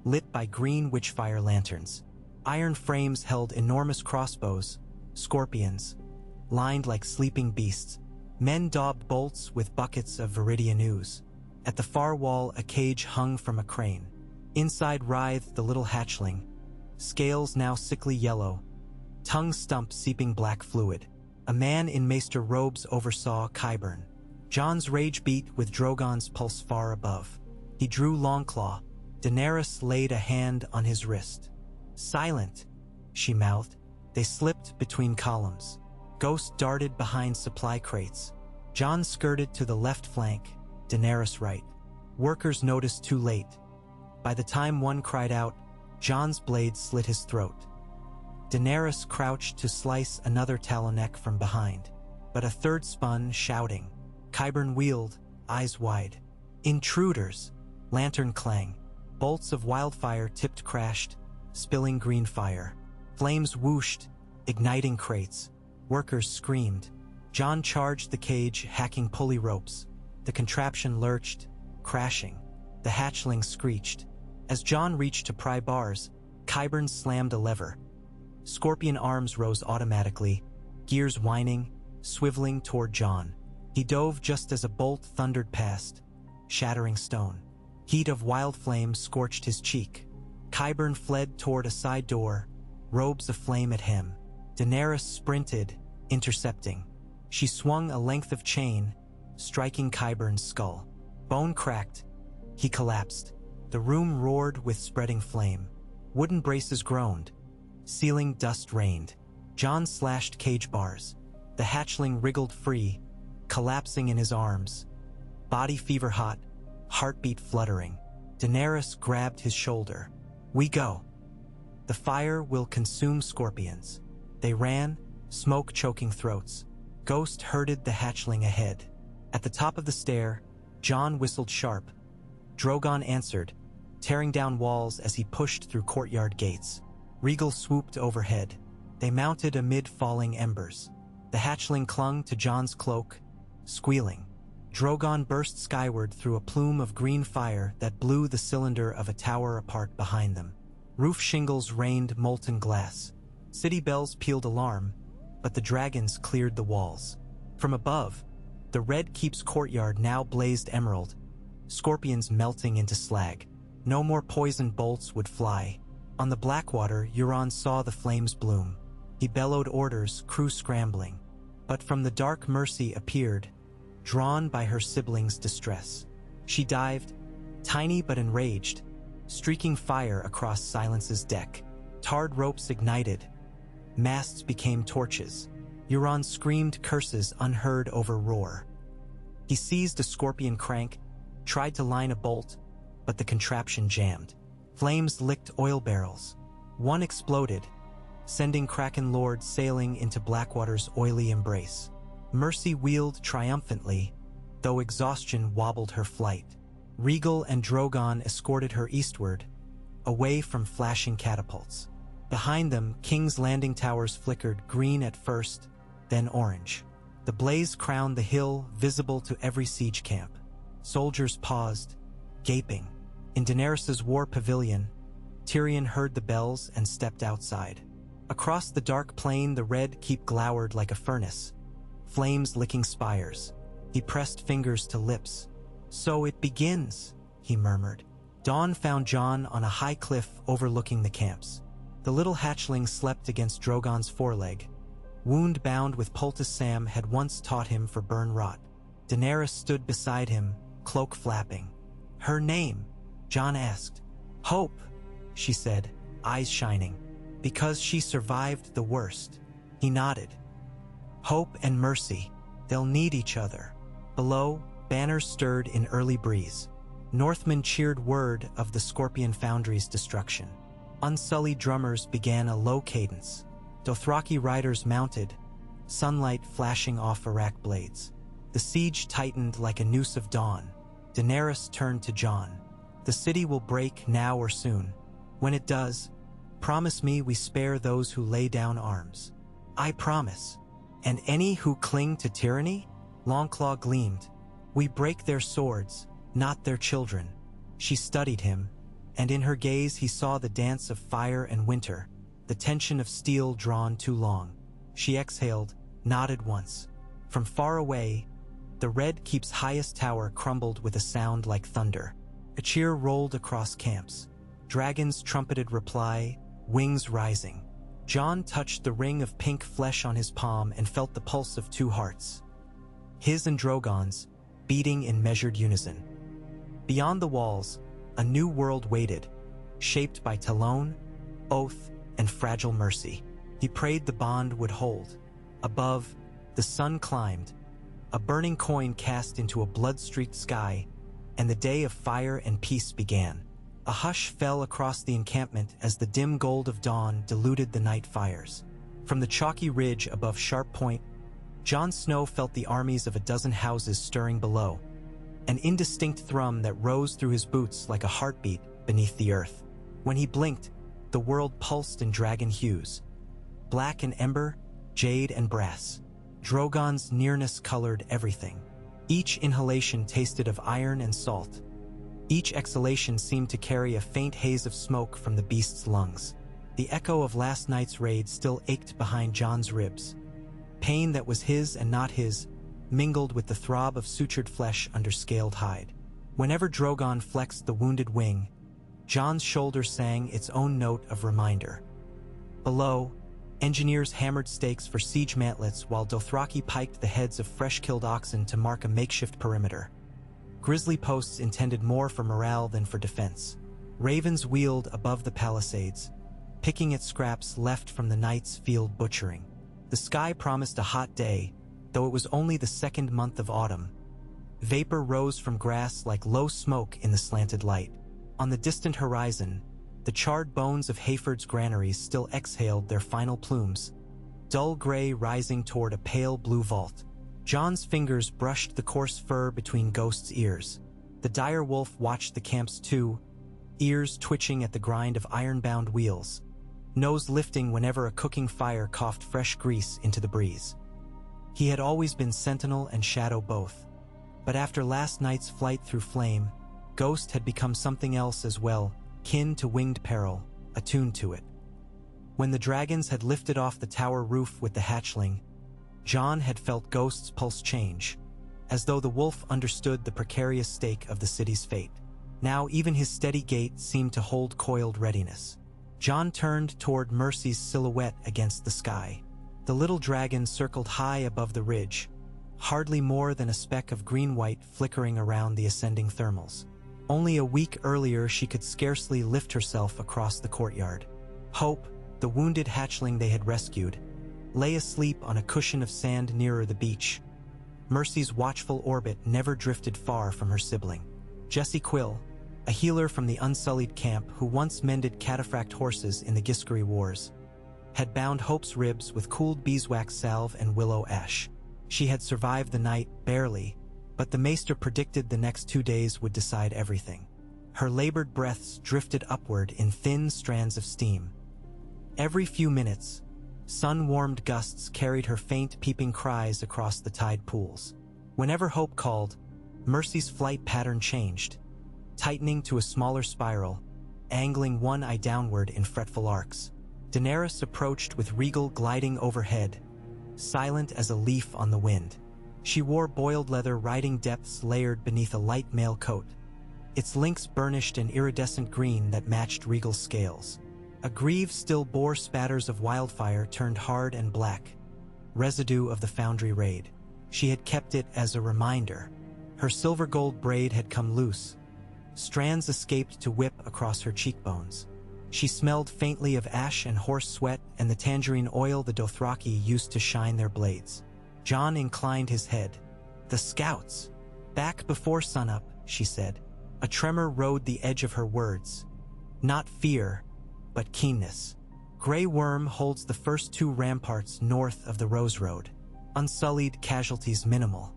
Speaker 1: lit by green witchfire lanterns. Iron frames held enormous crossbows, scorpions, lined like sleeping beasts. Men daubed bolts with buckets of viridian ooze. At the far wall, a cage hung from a crane. Inside writhed the little hatchling, scales now sickly yellow, tongue stump seeping black fluid. A man in maester robes oversaw Qyburn. Jon's rage beat with Drogon's pulse far above. He drew Longclaw. Daenerys laid a hand on his wrist. Silent, she mouthed. They slipped between columns. Ghost darted behind supply crates. Jon skirted to the left flank, Daenerys right. Workers noticed too late. By the time one cried out, Jon's blade slit his throat. Daenerys crouched to slice another talon neck from behind, but a third spun, shouting. Qyburn wheeled, eyes wide. Intruders! Lantern clang. Bolts of wildfire tipped crashed, spilling green fire. Flames whooshed, igniting crates. Workers screamed. Jon charged the cage, hacking pulley ropes. The contraption lurched, crashing. The hatchling screeched. As Jon reached to pry bars, Qyburn slammed a lever. Scorpion arms rose automatically, gears whining, swiveling toward Jon. He dove just as a bolt thundered past, shattering stone. Heat of wild flame scorched his cheek. Qyburn fled toward a side door, robes aflame at him. Daenerys sprinted, intercepting. She swung a length of chain, striking Qyburn's skull. Bone cracked. He collapsed. The room roared with spreading flame. Wooden braces groaned. Ceiling dust rained. Jon slashed cage bars. The hatchling wriggled free, collapsing in his arms. Body fever hot, heartbeat fluttering. Daenerys grabbed his shoulder. We go. The fire will consume scorpions. They ran, smoke choking throats. Ghost herded the hatchling ahead. At the top of the stair, Jon whistled sharp. Drogon answered, tearing down walls as he pushed through courtyard gates. Rhaegal swooped overhead. They mounted amid falling embers. The hatchling clung to Jon's cloak, squealing. Drogon burst skyward through a plume of green fire that blew the cylinder of a tower apart behind them. Roof shingles rained molten glass. City bells pealed alarm, but the dragons cleared the walls. From above, the Red Keep's courtyard now blazed emerald, scorpions melting into slag. No more poisoned bolts would fly. On the Blackwater, Euron saw the flames bloom. He bellowed orders, crew scrambling. But from the dark Mercy appeared, drawn by her siblings' distress. She dived, tiny but enraged, streaking fire across Silence's deck. Tarred ropes ignited. Masts became torches. Euron screamed curses unheard over roar. He seized a scorpion crank, tried to line a bolt, but the contraption jammed. Flames licked oil barrels. One exploded, sending Kraken Lord sailing into Blackwater's oily embrace. Mercy wheeled triumphantly, though exhaustion wobbled her flight. Rhaegal and Drogon escorted her eastward, away from flashing catapults. Behind them, King's Landing towers flickered, green at first, then orange. The blaze crowned the hill, visible to every siege camp. Soldiers paused, gaping. In Daenerys's war pavilion, Tyrion heard the bells and stepped outside. Across the dark plain, the red keep glowered like a furnace, flames licking spires. He pressed fingers to lips. "So it begins," he murmured. Dawn found Jon on a high cliff overlooking the camps. The little hatchling slept against Drogon's foreleg. Wound bound with poultice Sam had once taught him for burn rot. Daenerys stood beside him, cloak flapping. "Her name?" Jon asked. "Hope," she said, eyes shining. "Because she survived the worst." He nodded. "Hope and Mercy. They'll need each other." Below, banners stirred in early breeze. Northmen cheered word of the Scorpion Foundry's destruction. Unsullied drummers began a low cadence. Dothraki riders mounted, sunlight flashing off Arak blades. The siege tightened like a noose of dawn. Daenerys turned to Jon. "The city will break now or soon. When it does, promise me we spare those who lay down arms." "I promise." "And any who cling to tyranny?" Longclaw gleamed. "We break their swords, not their children." She studied him, and in her gaze he saw the dance of fire and winter, the tension of steel drawn too long. She exhaled, nodded once. From far away, the Red Keep's highest tower crumbled with a sound like thunder. A cheer rolled across camps. Dragons trumpeted reply, wings rising. Jon touched the ring of pink flesh on his palm and felt the pulse of two hearts. His and Drogon's, beating in measured unison. Beyond the walls, a new world waited, shaped by Talon, oath, and fragile mercy. He prayed the bond would hold. Above, the sun climbed, a burning coin cast into a blood-streaked sky, and the day of fire and peace began. A hush fell across the encampment as the dim gold of dawn diluted the night fires. From the chalky ridge above Sharp Point, Jon Snow felt the armies of a dozen houses stirring below, an indistinct thrum that rose through his boots like a heartbeat beneath the earth. When he blinked, the world pulsed in dragon hues. Black and ember, jade and brass. Drogon's nearness colored everything. Each inhalation tasted of iron and salt. Each exhalation seemed to carry a faint haze of smoke from the beast's lungs. The echo of last night's raid still ached behind Jon's ribs. Pain that was his and not his mingled with the throb of sutured flesh under scaled hide. Whenever Drogon flexed the wounded wing, Jon's shoulder sang its own note of reminder. Below, engineers hammered stakes for siege mantlets while Dothraki piked the heads of fresh-killed oxen to mark a makeshift perimeter. Grisly posts intended more for morale than for defense. Ravens wheeled above the palisades, picking at scraps left from the night's field butchering. The sky promised a hot day, though it was only the second month of autumn. Vapor rose from grass like low smoke in the slanted light. On the distant horizon, the charred bones of Hayford's granaries still exhaled their final plumes, dull gray rising toward a pale blue vault. Jon's fingers brushed the coarse fur between Ghost's ears. The dire wolf watched the camps too, ears twitching at the grind of iron-bound wheels, nose lifting whenever a cooking fire coughed fresh grease into the breeze. He had always been sentinel and shadow both, but after last night's flight through flame, Ghost had become something else as well, kin to winged peril, attuned to it. When the dragons had lifted off the tower roof with the hatchling, Jon had felt Ghost's pulse change, as though the wolf understood the precarious stake of the city's fate. Now even his steady gait seemed to hold coiled readiness. Jon turned toward Mercy's silhouette against the sky. The little dragon circled high above the ridge, hardly more than a speck of green-white flickering around the ascending thermals. Only a week earlier she could scarcely lift herself across the courtyard. Hope, the wounded hatchling they had rescued, lay asleep on a cushion of sand nearer the beach. Mercy's watchful orbit never drifted far from her sibling. Jessie Quill, a healer from the Unsullied camp who once mended cataphract horses in the Giscari Wars, had bound Hope's ribs with cooled beeswax salve and willow ash. She had survived the night, barely, but the maester predicted the next 2 days would decide everything. Her labored breaths drifted upward in thin strands of steam. Every few minutes, sun-warmed gusts carried her faint peeping cries across the tide pools. Whenever Hope called, Mercy's flight pattern changed, tightening to a smaller spiral, angling one eye downward in fretful arcs. Daenerys approached with regal gliding overhead, silent as a leaf on the wind. She wore boiled leather riding depths layered beneath a light mail coat, its links burnished an iridescent green that matched regal scales. A greave still bore spatters of wildfire turned hard and black, residue of the Foundry raid. She had kept it as a reminder. Her silver-gold braid had come loose. Strands escaped to whip across her cheekbones. She smelled faintly of ash and horse sweat and the tangerine oil the Dothraki used to shine their blades. Jon inclined his head. "The scouts! Back before sunup," she said. A tremor rode the edge of her words. Not fear, but keenness. Grey Worm holds the first 2 ramparts north of the Rose Road. Unsullied casualties minimal.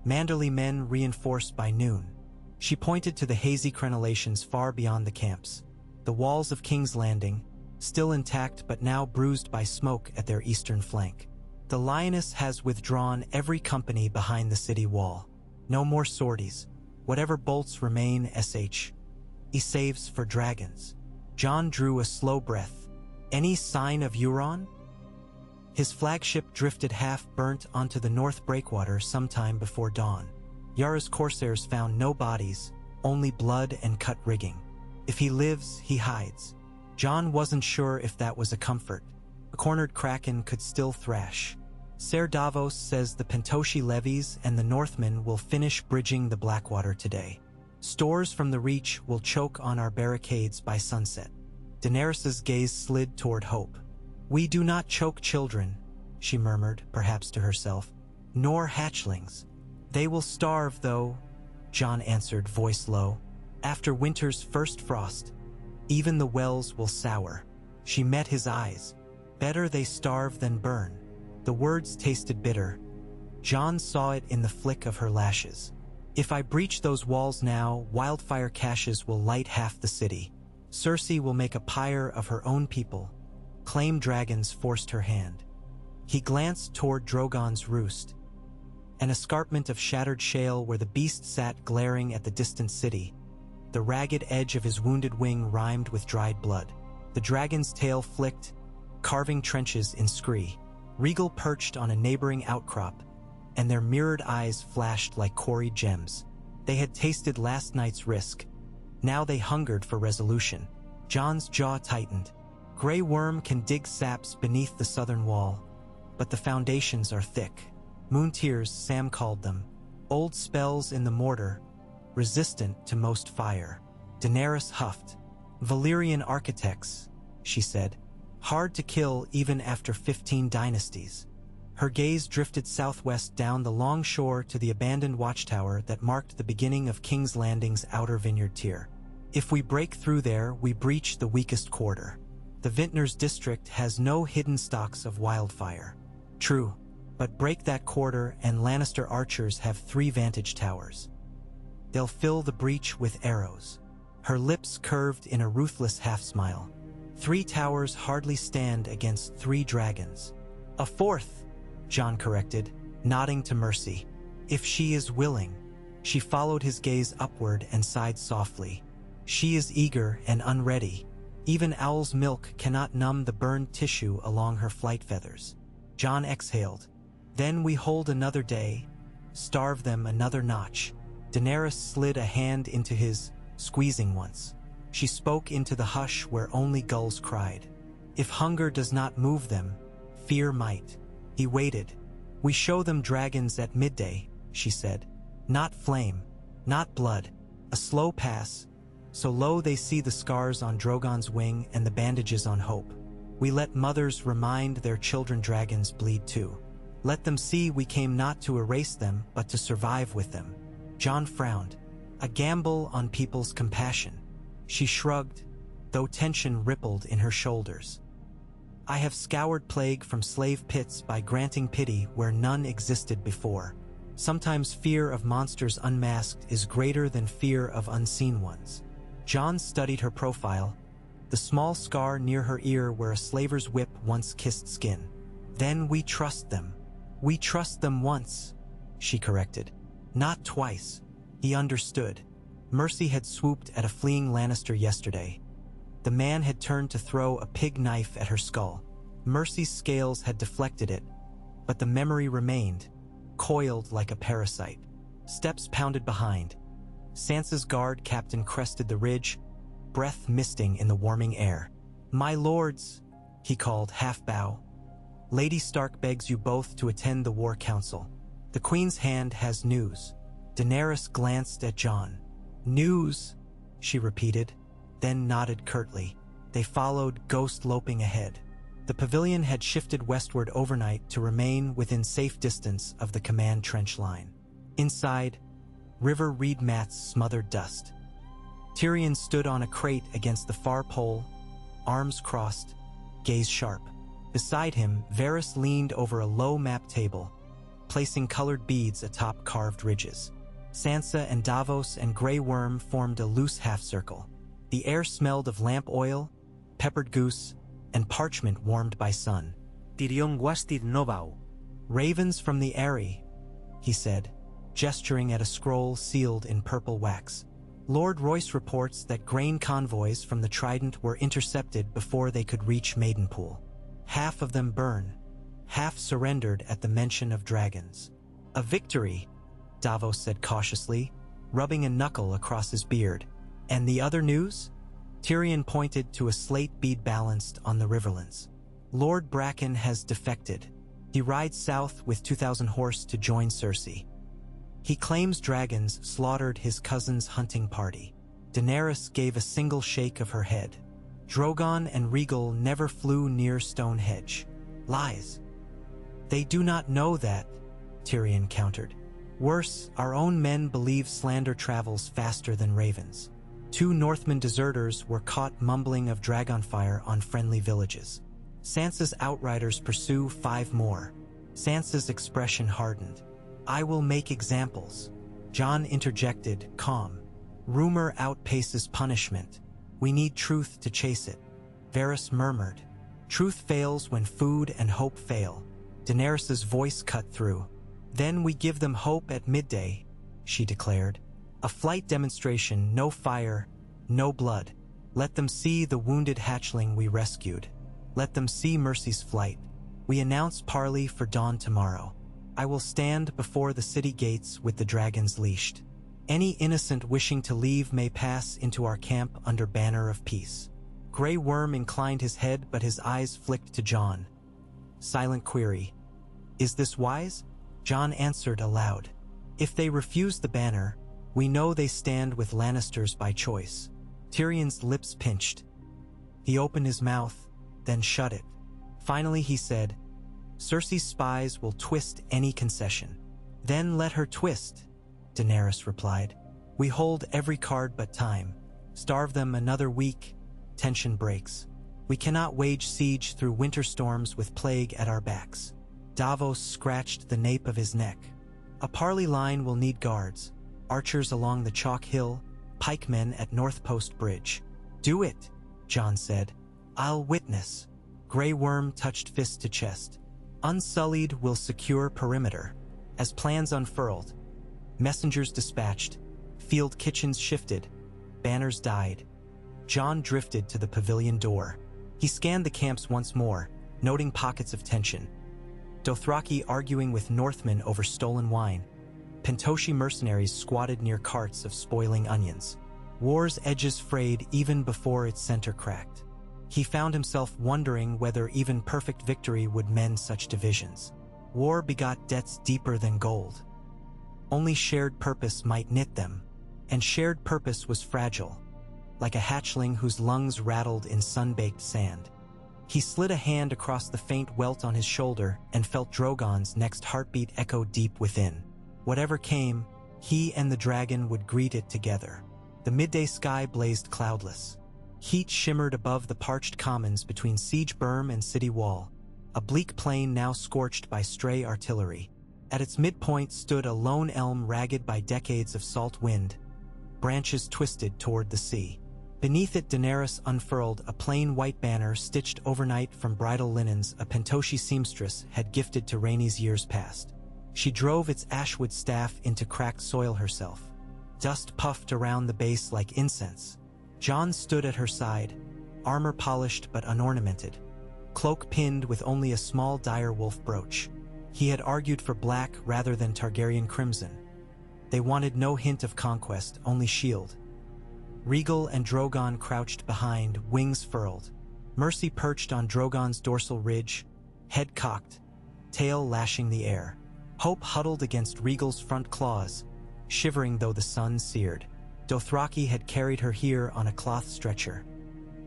Speaker 1: Manderly men reinforced by noon. She pointed to the hazy crenellations far beyond the camps. The walls of King's Landing, still intact but now bruised by smoke at their eastern flank. The Lioness has withdrawn every company behind the city wall. No more sorties. Whatever bolts remain, he saves for dragons. Jon drew a slow breath. Any sign of Euron? His flagship drifted half-burnt onto the North Breakwater sometime before dawn. Yara's corsairs found no bodies, only blood and cut rigging. If he lives, he hides. Jon wasn't sure if that was a comfort. A cornered kraken could still thrash. Ser Davos says the Pentoshi levies and the Northmen will finish bridging the Blackwater today. Stores from the Reach will choke on our barricades by sunset. Daenerys's gaze slid toward Hope. "We do not choke children," she murmured, perhaps to herself, "nor hatchlings. They will starve, though," Jon answered, voice low. "After winter's first frost, even the wells will sour." She met his eyes. "Better they starve than burn." The words tasted bitter. Jon saw it in the flick of her lashes. "If I breach those walls now, wildfire caches will light half the city. Cersei will make a pyre of her own people. Claim dragons forced her hand." He glanced toward Drogon's roost, an escarpment of shattered shale where the beast sat glaring at the distant city. The ragged edge of his wounded wing rhymed with dried blood. The dragon's tail flicked, carving trenches in scree. Regal perched on a neighboring outcrop, and their mirrored eyes flashed like quarried gems. They had tasted last night's risk. Now they hungered for resolution. Jon's jaw tightened. Grey Worm can dig saps beneath the southern wall, but the foundations are thick. Moon tears, Sam called them. Old spells in the mortar, resistant to most fire. Daenerys huffed. "Valyrian architects," she said. "Hard to kill even after 15 dynasties." Her gaze drifted southwest down the long shore to the abandoned watchtower that marked the beginning of King's Landing's outer vineyard tier. "If we break through there, we breach the weakest quarter. The Vintners district has no hidden stocks of wildfire." "True, but break that quarter and Lannister archers have 3 vantage towers. They'll fill the breach with arrows." Her lips curved in a ruthless half-smile. 3 towers hardly stand against 3 dragons. "A 4th, Jon corrected, nodding to Mercy. "If she is willing." She followed his gaze upward and sighed softly. "She is eager and unready. Even owl's milk cannot numb the burned tissue along her flight feathers." Jon exhaled. "Then we hold another day, starve them another notch." Daenerys slid a hand into his, squeezing once. She spoke into the hush where only gulls cried. If hunger does not move them, fear might. He waited. We show them dragons at midday, she said. Not flame, not blood, a slow pass, so low they see the scars on Drogon's wing and the bandages on hope. We let mothers remind their children dragons bleed too. Let them see we came not to erase them, but to survive with them. Jon frowned. A gamble on people's compassion. She shrugged, though tension rippled in her shoulders. I have scoured plague from slave pits by granting pity where none existed before. Sometimes fear of monsters unmasked is greater than fear of unseen ones. Jon studied her profile, the small scar near her ear where a slaver's whip once kissed skin. Then we trust them. We trust them once, she corrected. Not twice. He understood. Mercy had swooped at a fleeing Lannister yesterday. The man had turned to throw a pig knife at her skull. Mercy's scales had deflected it, but the memory remained, coiled like a parasite. Steps pounded behind. Sansa's guard captain crested the ridge, breath misting in the warming air. My lords, he called, half-bow. Lady Stark begs you both to attend the war council. The Queen's hand has news. Daenerys glanced at Jon. News, she repeated, then nodded curtly. They followed, ghost loping ahead. The pavilion had shifted westward overnight to remain within safe distance of the command trench line. Inside, river reed mats smothered dust. Tyrion stood on a crate against the far pole, arms crossed, gaze sharp. Beside him, Varys leaned over a low map table, placing colored beads atop carved ridges. Sansa and Davos and Grey Worm formed a loose half-circle. The air smelled of lamp oil, peppered goose, and parchment warmed by sun.
Speaker 2: Tyrion wastid novau.
Speaker 1: Ravens from the Eyrie, he said, gesturing at a scroll sealed in purple wax. Lord Royce reports that grain convoys from the Trident were intercepted before they could reach Maidenpool. Half of them burn, half surrendered at the mention of dragons. A victory, Davos said cautiously, rubbing a knuckle across his beard. And the other news? Tyrion pointed to a slate bead balanced on the riverlands. Lord Bracken has defected. He rides south with 2,000 horse to join Cersei. He claims dragons slaughtered his cousin's hunting party. Daenerys gave a single shake of her head. Drogon and Rhaegal never flew near Stonehenge. Lies. They do not know that, Tyrion countered. Worse, our own men believe slander travels faster than ravens. 2 Northmen deserters were caught mumbling of dragonfire on friendly villages. Sansa's outriders pursue 5 more. Sansa's expression hardened. I will make examples. Jon interjected, calm. Rumor outpaces punishment. We need truth to chase it. Varys murmured. Truth fails when food and hope fail. Daenerys' voice cut through. Then we give them hope at midday, she declared. A flight demonstration, no fire, no blood. Let them see the wounded hatchling we rescued. Let them see Mercy's flight. We announce parley for dawn tomorrow. I will stand before the city gates with the dragons leashed. Any innocent wishing to leave may pass into our camp under banner of peace. Grey Worm inclined his head, but his eyes flicked to Jon. Silent query. Is this wise? Jon answered aloud. If they refuse the banner, we know they stand with Lannisters by choice. Tyrion's lips pinched. He opened his mouth, then shut it. Finally he said, Cersei's spies will twist any concession. Then let her twist, Daenerys replied. We hold every card but time. Starve them another week, tension breaks. We cannot wage siege through winter storms with plague at our backs. Davos scratched the nape of his neck. A parley line will need guards, archers along the chalk hill, pikemen at North Post Bridge. Do it, Jon said. I'll witness. Grey Worm touched fist to chest. Unsullied will secure perimeter. As plans unfurled, messengers dispatched, field kitchens shifted, banners died. Jon drifted to the pavilion door. He scanned the camps once more, noting pockets of tension. Dothraki arguing with Northmen over stolen wine. Pentoshi mercenaries squatted near carts of spoiling onions. War's edges frayed even before its center cracked. He found himself wondering whether even perfect victory would mend such divisions. War begot debts deeper than gold. Only shared purpose might knit them, and shared purpose was fragile, like a hatchling whose lungs rattled in sun-baked sand. He slid a hand across the faint welt on his shoulder and felt Drogon's next heartbeat echo deep within. Whatever came, he and the dragon would greet it together. The midday sky blazed cloudless. Heat shimmered above the parched commons between siege berm and city wall, a bleak plain now scorched by stray artillery. At its midpoint stood a lone elm ragged by decades of salt wind, branches twisted toward the sea. Beneath it, Daenerys unfurled a plain white banner stitched overnight from bridal linens a Pentoshi seamstress had gifted to Rhaenys years past. She drove its ashwood staff into cracked soil herself. Dust puffed around the base like incense. Jon stood at her side, armor polished but unornamented, cloak pinned with only a small dire wolf brooch. He had argued for black rather than Targaryen crimson. They wanted no hint of conquest, only shield. Rhaegal and Drogon crouched behind, wings furled. Mercy perched on Drogon's dorsal ridge, head cocked, tail lashing the air. Hope huddled against Rhaegal's front claws, shivering though the sun seared. Dothraki had carried her here on a cloth stretcher.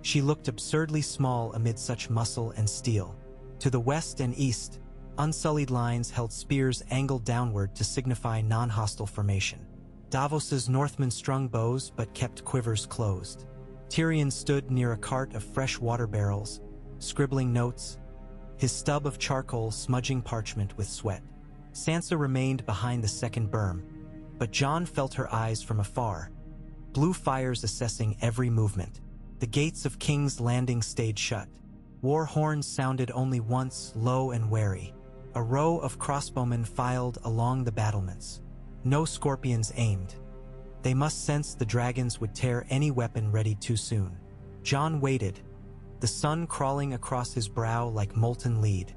Speaker 1: She looked absurdly small amid such muscle and steel. To the west and east, unsullied lines held spears angled downward to signify non-hostile formation. Davos's Northmen strung bows but kept quivers closed. Tyrion stood near a cart of fresh water barrels, scribbling notes, his stub of charcoal smudging parchment with sweat. Sansa remained behind the second berm, but Jon felt her eyes from afar, blue fires assessing every movement. The gates of King's Landing stayed shut. War horns sounded only once, low and wary. A row of crossbowmen filed along the battlements. No scorpions aimed. They must sense the dragons would tear any weapon ready too soon. Jon waited, the sun crawling across his brow like molten lead.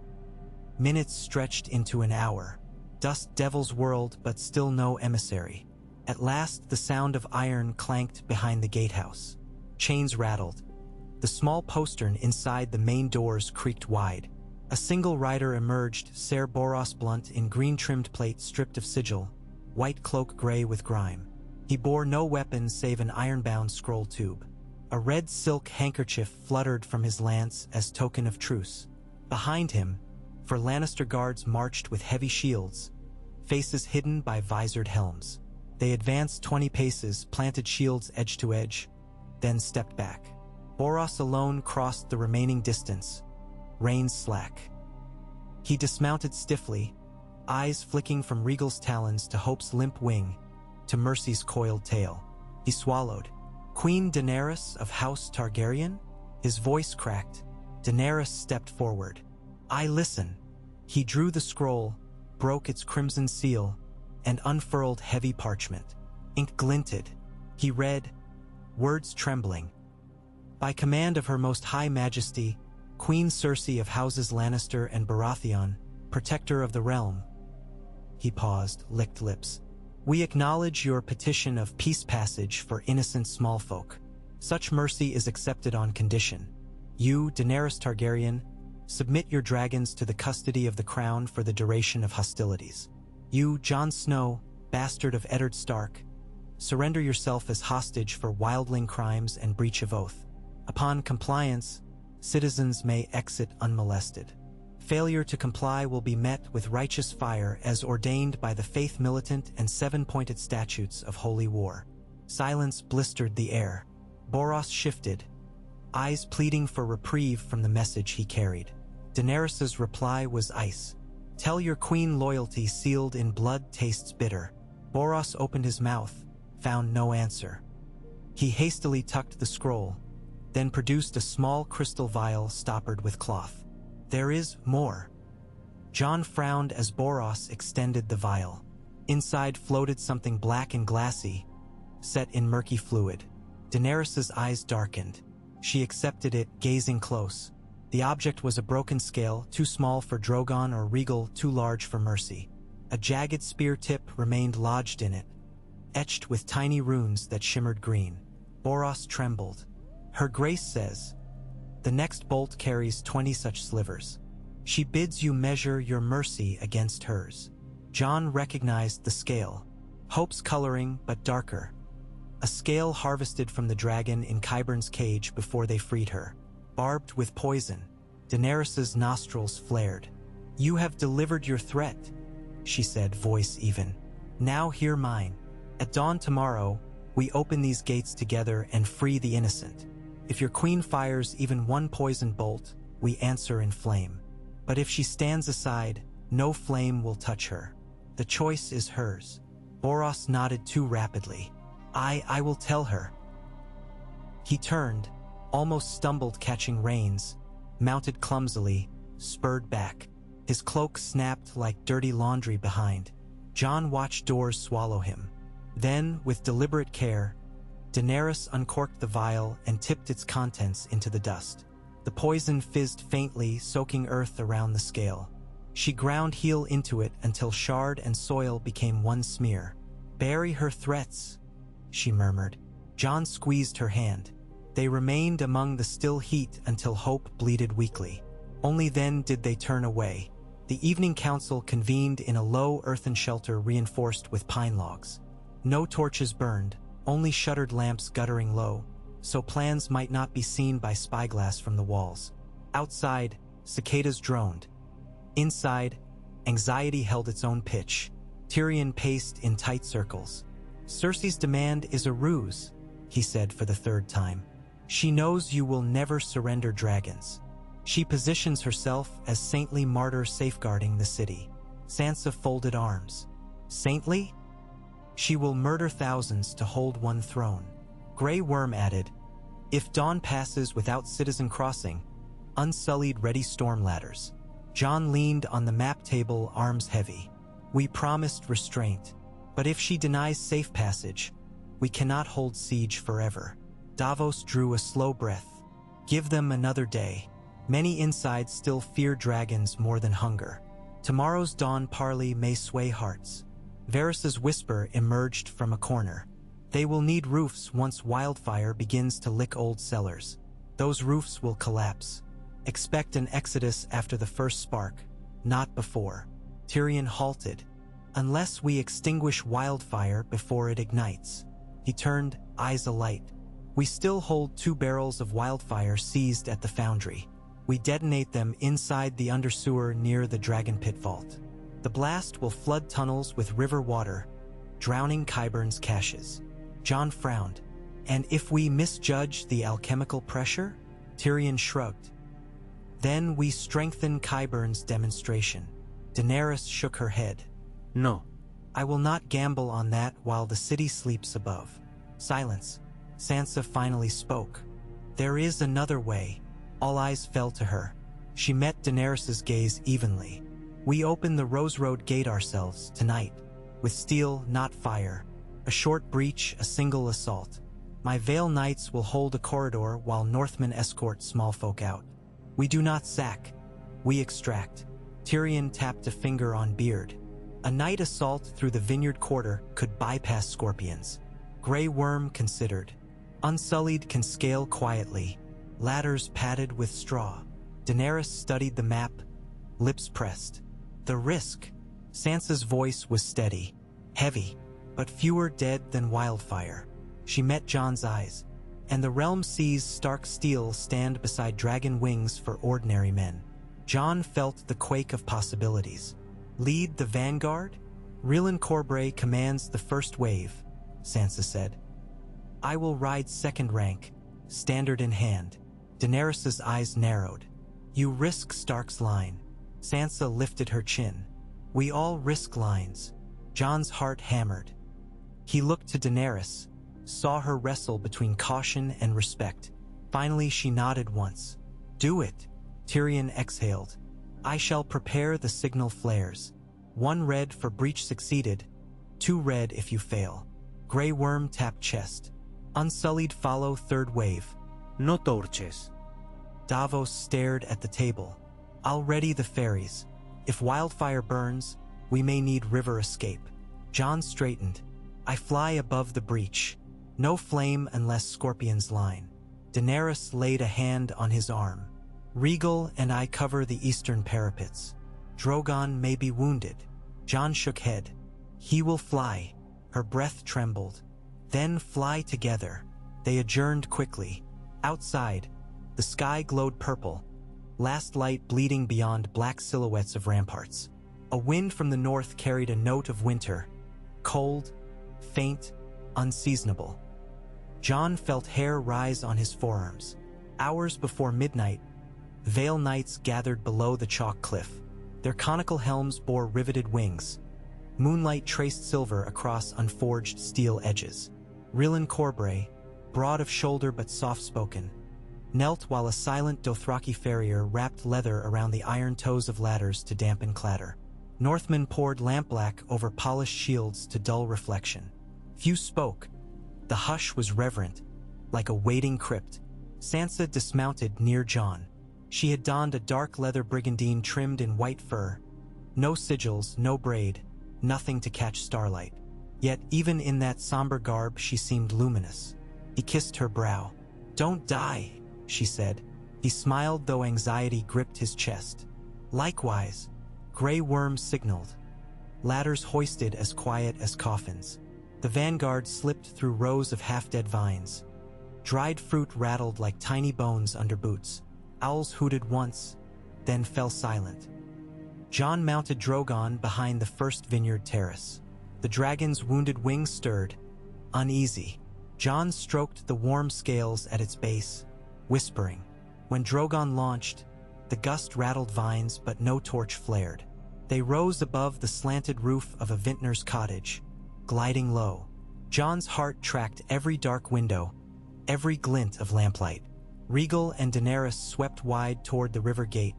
Speaker 1: Minutes stretched into an hour. Dust devils whirled, but still no emissary. At last, the sound of iron clanked behind the gatehouse. Chains rattled. The small postern inside the main doors creaked wide. A single rider emerged, Ser Boros Blunt in green-trimmed plate stripped of sigil, white cloak gray with grime. He bore no weapon save an iron-bound scroll tube. A red silk handkerchief fluttered from his lance as token of truce. Behind him, for Lannister guards marched with heavy shields, faces hidden by visored helms. They advanced 20 paces, planted shields edge to edge, then stepped back. Boros alone crossed the remaining distance, reins slack. He dismounted stiffly, eyes flicking from Rhaegal's talons to Hope's limp wing, to Mercy's coiled tail. He swallowed. Queen Daenerys of House Targaryen? His voice cracked. Daenerys stepped forward. I listen. He drew the scroll, broke its crimson seal, and unfurled heavy parchment. Ink glinted. He read, words trembling. By command of Her Most High Majesty, Queen Cersei of Houses Lannister and Baratheon, Protector of the Realm. He paused, licked lips. We acknowledge your petition of peace passage for innocent small folk. Such mercy is accepted on condition. You, Daenerys Targaryen, submit your dragons to the custody of the crown for the duration of hostilities. You, Jon Snow, bastard of Eddard Stark, surrender yourself as hostage for wildling crimes and breach of oath. Upon compliance, citizens may exit unmolested. Failure to comply will be met with righteous fire as ordained by the faith militant and seven-pointed statutes of holy war. Silence blistered the air. Boros shifted, eyes pleading for reprieve from the message he carried. Daenerys's reply was ice. Tell your queen loyalty sealed in blood tastes bitter. Boros opened his mouth, found no answer. He hastily tucked the scroll, then produced a small crystal vial stoppered with cloth. There is more. Jon frowned as Boros extended the vial. Inside floated something black and glassy, set in murky fluid. Daenerys's eyes darkened. She accepted it, gazing close. The object was a broken scale, too small for Drogon or Rhaegal, too large for Mercy. A jagged spear tip remained lodged in it, etched with tiny runes that shimmered green. Boros trembled. Her grace says, the next bolt carries 20 such slivers. She bids you measure your mercy against hers. Jon recognized the scale. Hope's coloring, but darker. A scale harvested from the dragon in Qyburn's cage before they freed her. Barbed with poison. Daenerys's nostrils flared. You have delivered your threat, she said, voice even. Now hear mine. At dawn tomorrow, we open these gates together and free the innocent. If your queen fires even one poison bolt, we answer in flame. But if she stands aside, no flame will touch her. The choice is hers. Boros nodded too rapidly. I will tell her. He turned, almost stumbled catching reins, mounted clumsily, spurred back. His cloak snapped like dirty laundry behind. Jon watched doors swallow him. Then, with deliberate care, Daenerys uncorked the vial and tipped its contents into the dust. The poison fizzed faintly, soaking earth around the scale. She ground heel into it until shard and soil became one smear. Bury her threats, she murmured. Jon squeezed her hand. They remained among the still heat until Hope bleated weakly. Only then did they turn away. The evening council convened in a low earthen shelter reinforced with pine logs. No torches burned, only shuttered lamps guttering low, so plans might not be seen by spyglass from the walls. Outside, cicadas droned. Inside, anxiety held its own pitch. Tyrion paced in tight circles. Cersei's demand is a ruse, he said for the third time. She knows you will never surrender dragons. She positions herself as saintly martyr safeguarding the city. Sansa folded arms. Saintly? She will murder thousands to hold one throne. Grey Worm added, if dawn passes without citizen crossing, unsullied ready storm ladders. Jon leaned on the map table, arms heavy. We promised restraint, but if she denies safe passage, we cannot hold siege forever. Davos drew a slow breath. Give them another day. Many inside still fear dragons more than hunger. Tomorrow's dawn parley may sway hearts. Varys's whisper emerged from a corner. They will need roofs once wildfire begins to lick old cellars. Those roofs will collapse. Expect an exodus after the first spark, not before. Tyrion halted. Unless we extinguish wildfire before it ignites. He turned, eyes alight. We still hold 2 barrels of wildfire seized at the foundry. We detonate them inside the undersewer near the Dragon Pit Vault. The blast will flood tunnels with river water, drowning Qyburn's caches. Jon frowned. And if we misjudge the alchemical pressure? Tyrion shrugged. Then we strengthen Qyburn's demonstration. Daenerys shook her head. No. I will not gamble on that while the city sleeps above. Silence. Sansa finally spoke. There is another way. All eyes fell to her. She met Daenerys's gaze evenly. We open the Rose Road gate ourselves, tonight. With steel, not fire. A short breach, a single assault. My Vale Knights will hold a corridor while Northmen escort small folk out. We do not sack. We extract. Tyrion tapped a finger on beard. A night assault through the Vineyard Quarter could bypass scorpions. Grey Worm considered. Unsullied can scale quietly. Ladders padded with straw. Daenerys studied the map, lips pressed. The risk. Sansa's voice was steady, heavy, but fewer dead than wildfire. She met Jon's eyes, and the realm sees stark steel stand beside dragon wings for ordinary men. Jon felt the quake of possibilities. Lead the vanguard? Rillin Corbray commands the first wave, Sansa said. I will ride second rank, standard in hand. Daenerys's eyes narrowed. You risk Stark's line. Sansa lifted her chin. We all risk lines. Jon's heart hammered. He looked to Daenerys, saw her wrestle between caution and respect. Finally, she nodded once. Do it. Tyrion exhaled. I shall prepare the signal flares. 1 red for breach succeeded, 2 red if you fail. Grey Worm tapped chest. Unsullied follow third wave. No torches. Davos stared at the table. I'll ready the ferries. If wildfire burns, we may need river escape. Jon straightened. I fly above the breach. No flame unless scorpions line. Daenerys laid a hand on his arm. Regal and I cover the eastern parapets. Drogon may be wounded. Jon shook head. He will fly. Her breath trembled. Then fly together. They adjourned quickly. Outside, the sky glowed purple, last light bleeding beyond black silhouettes of ramparts. A wind from the north carried a note of winter, cold, faint, unseasonable. Jon felt hair rise on his forearms. Hours before midnight, Vale Knights gathered below the chalk cliff. Their conical helms bore riveted wings. Moonlight traced silver across unforged steel edges. Rillan Corbray, broad of shoulder but soft-spoken, knelt while a silent Dothraki farrier wrapped leather around the iron toes of ladders to dampen clatter. Northmen poured lampblack over polished shields to dull reflection. Few spoke. The hush was reverent, like a waiting crypt. Sansa dismounted near Jon. She had donned a dark leather brigandine trimmed in white fur. No sigils, no braid, nothing to catch starlight. Yet even in that somber garb she seemed luminous. He kissed her brow. "Don't die," she said. He smiled, though anxiety gripped his chest. Likewise, gray worms signaled. Ladders hoisted as quiet as coffins. The vanguard slipped through rows of half-dead vines. Dried fruit rattled like tiny bones under boots. Owls hooted once, then fell silent. Jon mounted Drogon behind the first vineyard terrace. The dragon's wounded wings stirred, uneasy. Jon stroked the warm scales at its base, whispering. When Drogon launched, the gust rattled vines but no torch flared. They rose above the slanted roof of a vintner's cottage, gliding low. Jon's heart tracked every dark window, every glint of lamplight. Regal and Daenerys swept wide toward the river gate,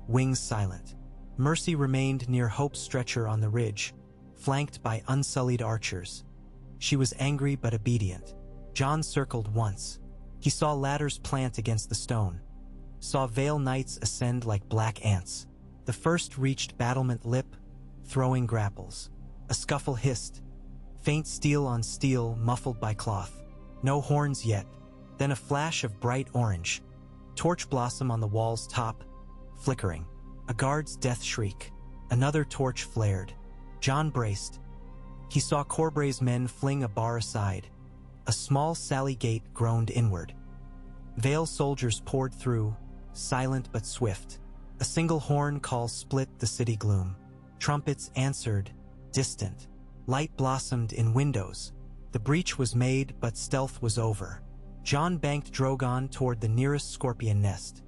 Speaker 1: wings silent. Mercy remained near Hope's stretcher on the ridge, flanked by unsullied archers. She was angry but obedient. Jon circled once. He saw ladders plant against the stone, saw Vale Knights ascend like black ants. The first reached battlement lip, throwing grapples. A scuffle hissed, faint steel on steel muffled by cloth. No horns yet. Then a flash of bright orange. Torch blossom on the wall's top, flickering. A guard's death shriek. Another torch flared. Jon braced. He saw Corbray's men fling a bar aside. A small sally gate groaned inward. Vale soldiers poured through, silent but swift. A single horn call split the city gloom. Trumpets answered, distant. Light blossomed in windows. The breach was made, but stealth was over. Jon banked Drogon toward the nearest scorpion nest,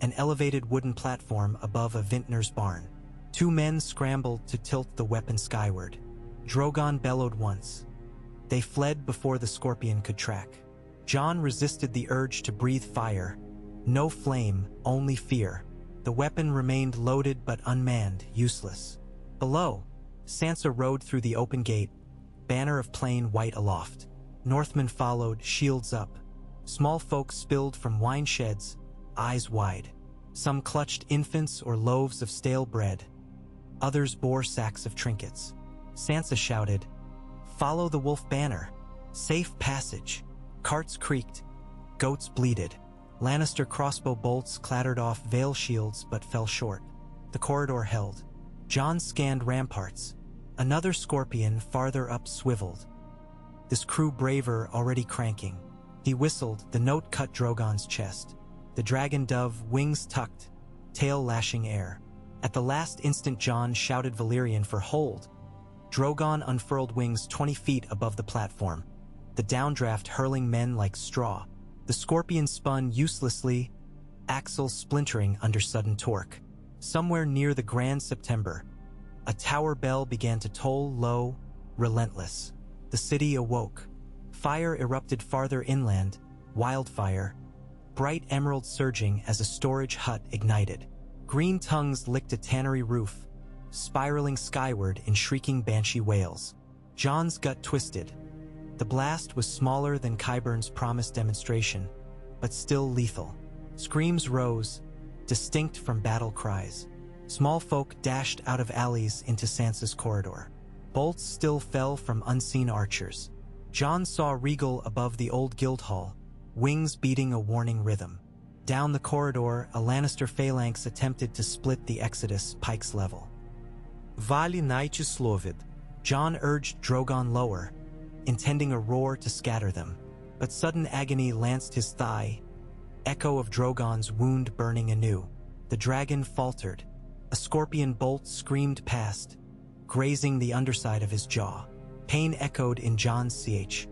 Speaker 1: an elevated wooden platform above a vintner's barn. Two men scrambled to tilt the weapon skyward. Drogon bellowed once. They fled before the scorpion could track. Jon resisted the urge to breathe fire. No flame, only fear. The weapon remained loaded but unmanned, useless. Below, Sansa rode through the open gate, banner of plain white aloft. Northmen followed, shields up. Small folk spilled from wine sheds, eyes wide. Some clutched infants or loaves of stale bread. Others bore sacks of trinkets. Sansa shouted, "Follow the wolf banner. Safe passage." Carts creaked. Goats bleated. Lannister crossbow bolts clattered off Vale shields but fell short. The corridor held. Jon scanned ramparts. Another scorpion farther up swiveled. This crew braver already cranking. He whistled, the note cut Drogon's chest. The dragon dove, wings tucked, tail lashing air. At the last instant Jon shouted Valyrian for hold. Drogon unfurled wings 20 feet above the platform, the downdraft hurling men like straw. The scorpion spun uselessly, axles splintering under sudden torque. Somewhere near the Grand September, a tower bell began to toll low, relentless. The city awoke. Fire erupted farther inland, wildfire, bright emerald surging as a storage hut ignited. Green tongues licked a tannery roof, spiraling skyward in shrieking banshee wails. Jon's gut twisted. The blast was smaller than Qyburn's promised demonstration, but still lethal. Screams rose, distinct from battle cries. Small folk dashed out of alleys into Sansa's corridor. Bolts still fell from unseen archers. John saw Regal above the old Guildhall, wings beating a warning rhythm. Down the corridor, a Lannister phalanx attempted to split the Exodus Pike's level.
Speaker 2: Vale Knight Slovid.
Speaker 1: John urged Drogon lower, intending a roar to scatter them. But sudden agony lanced his thigh, echo of Drogon's wound burning anew. The dragon faltered. A scorpion bolt screamed past, grazing the underside of his jaw. Pain echoed in John's ch.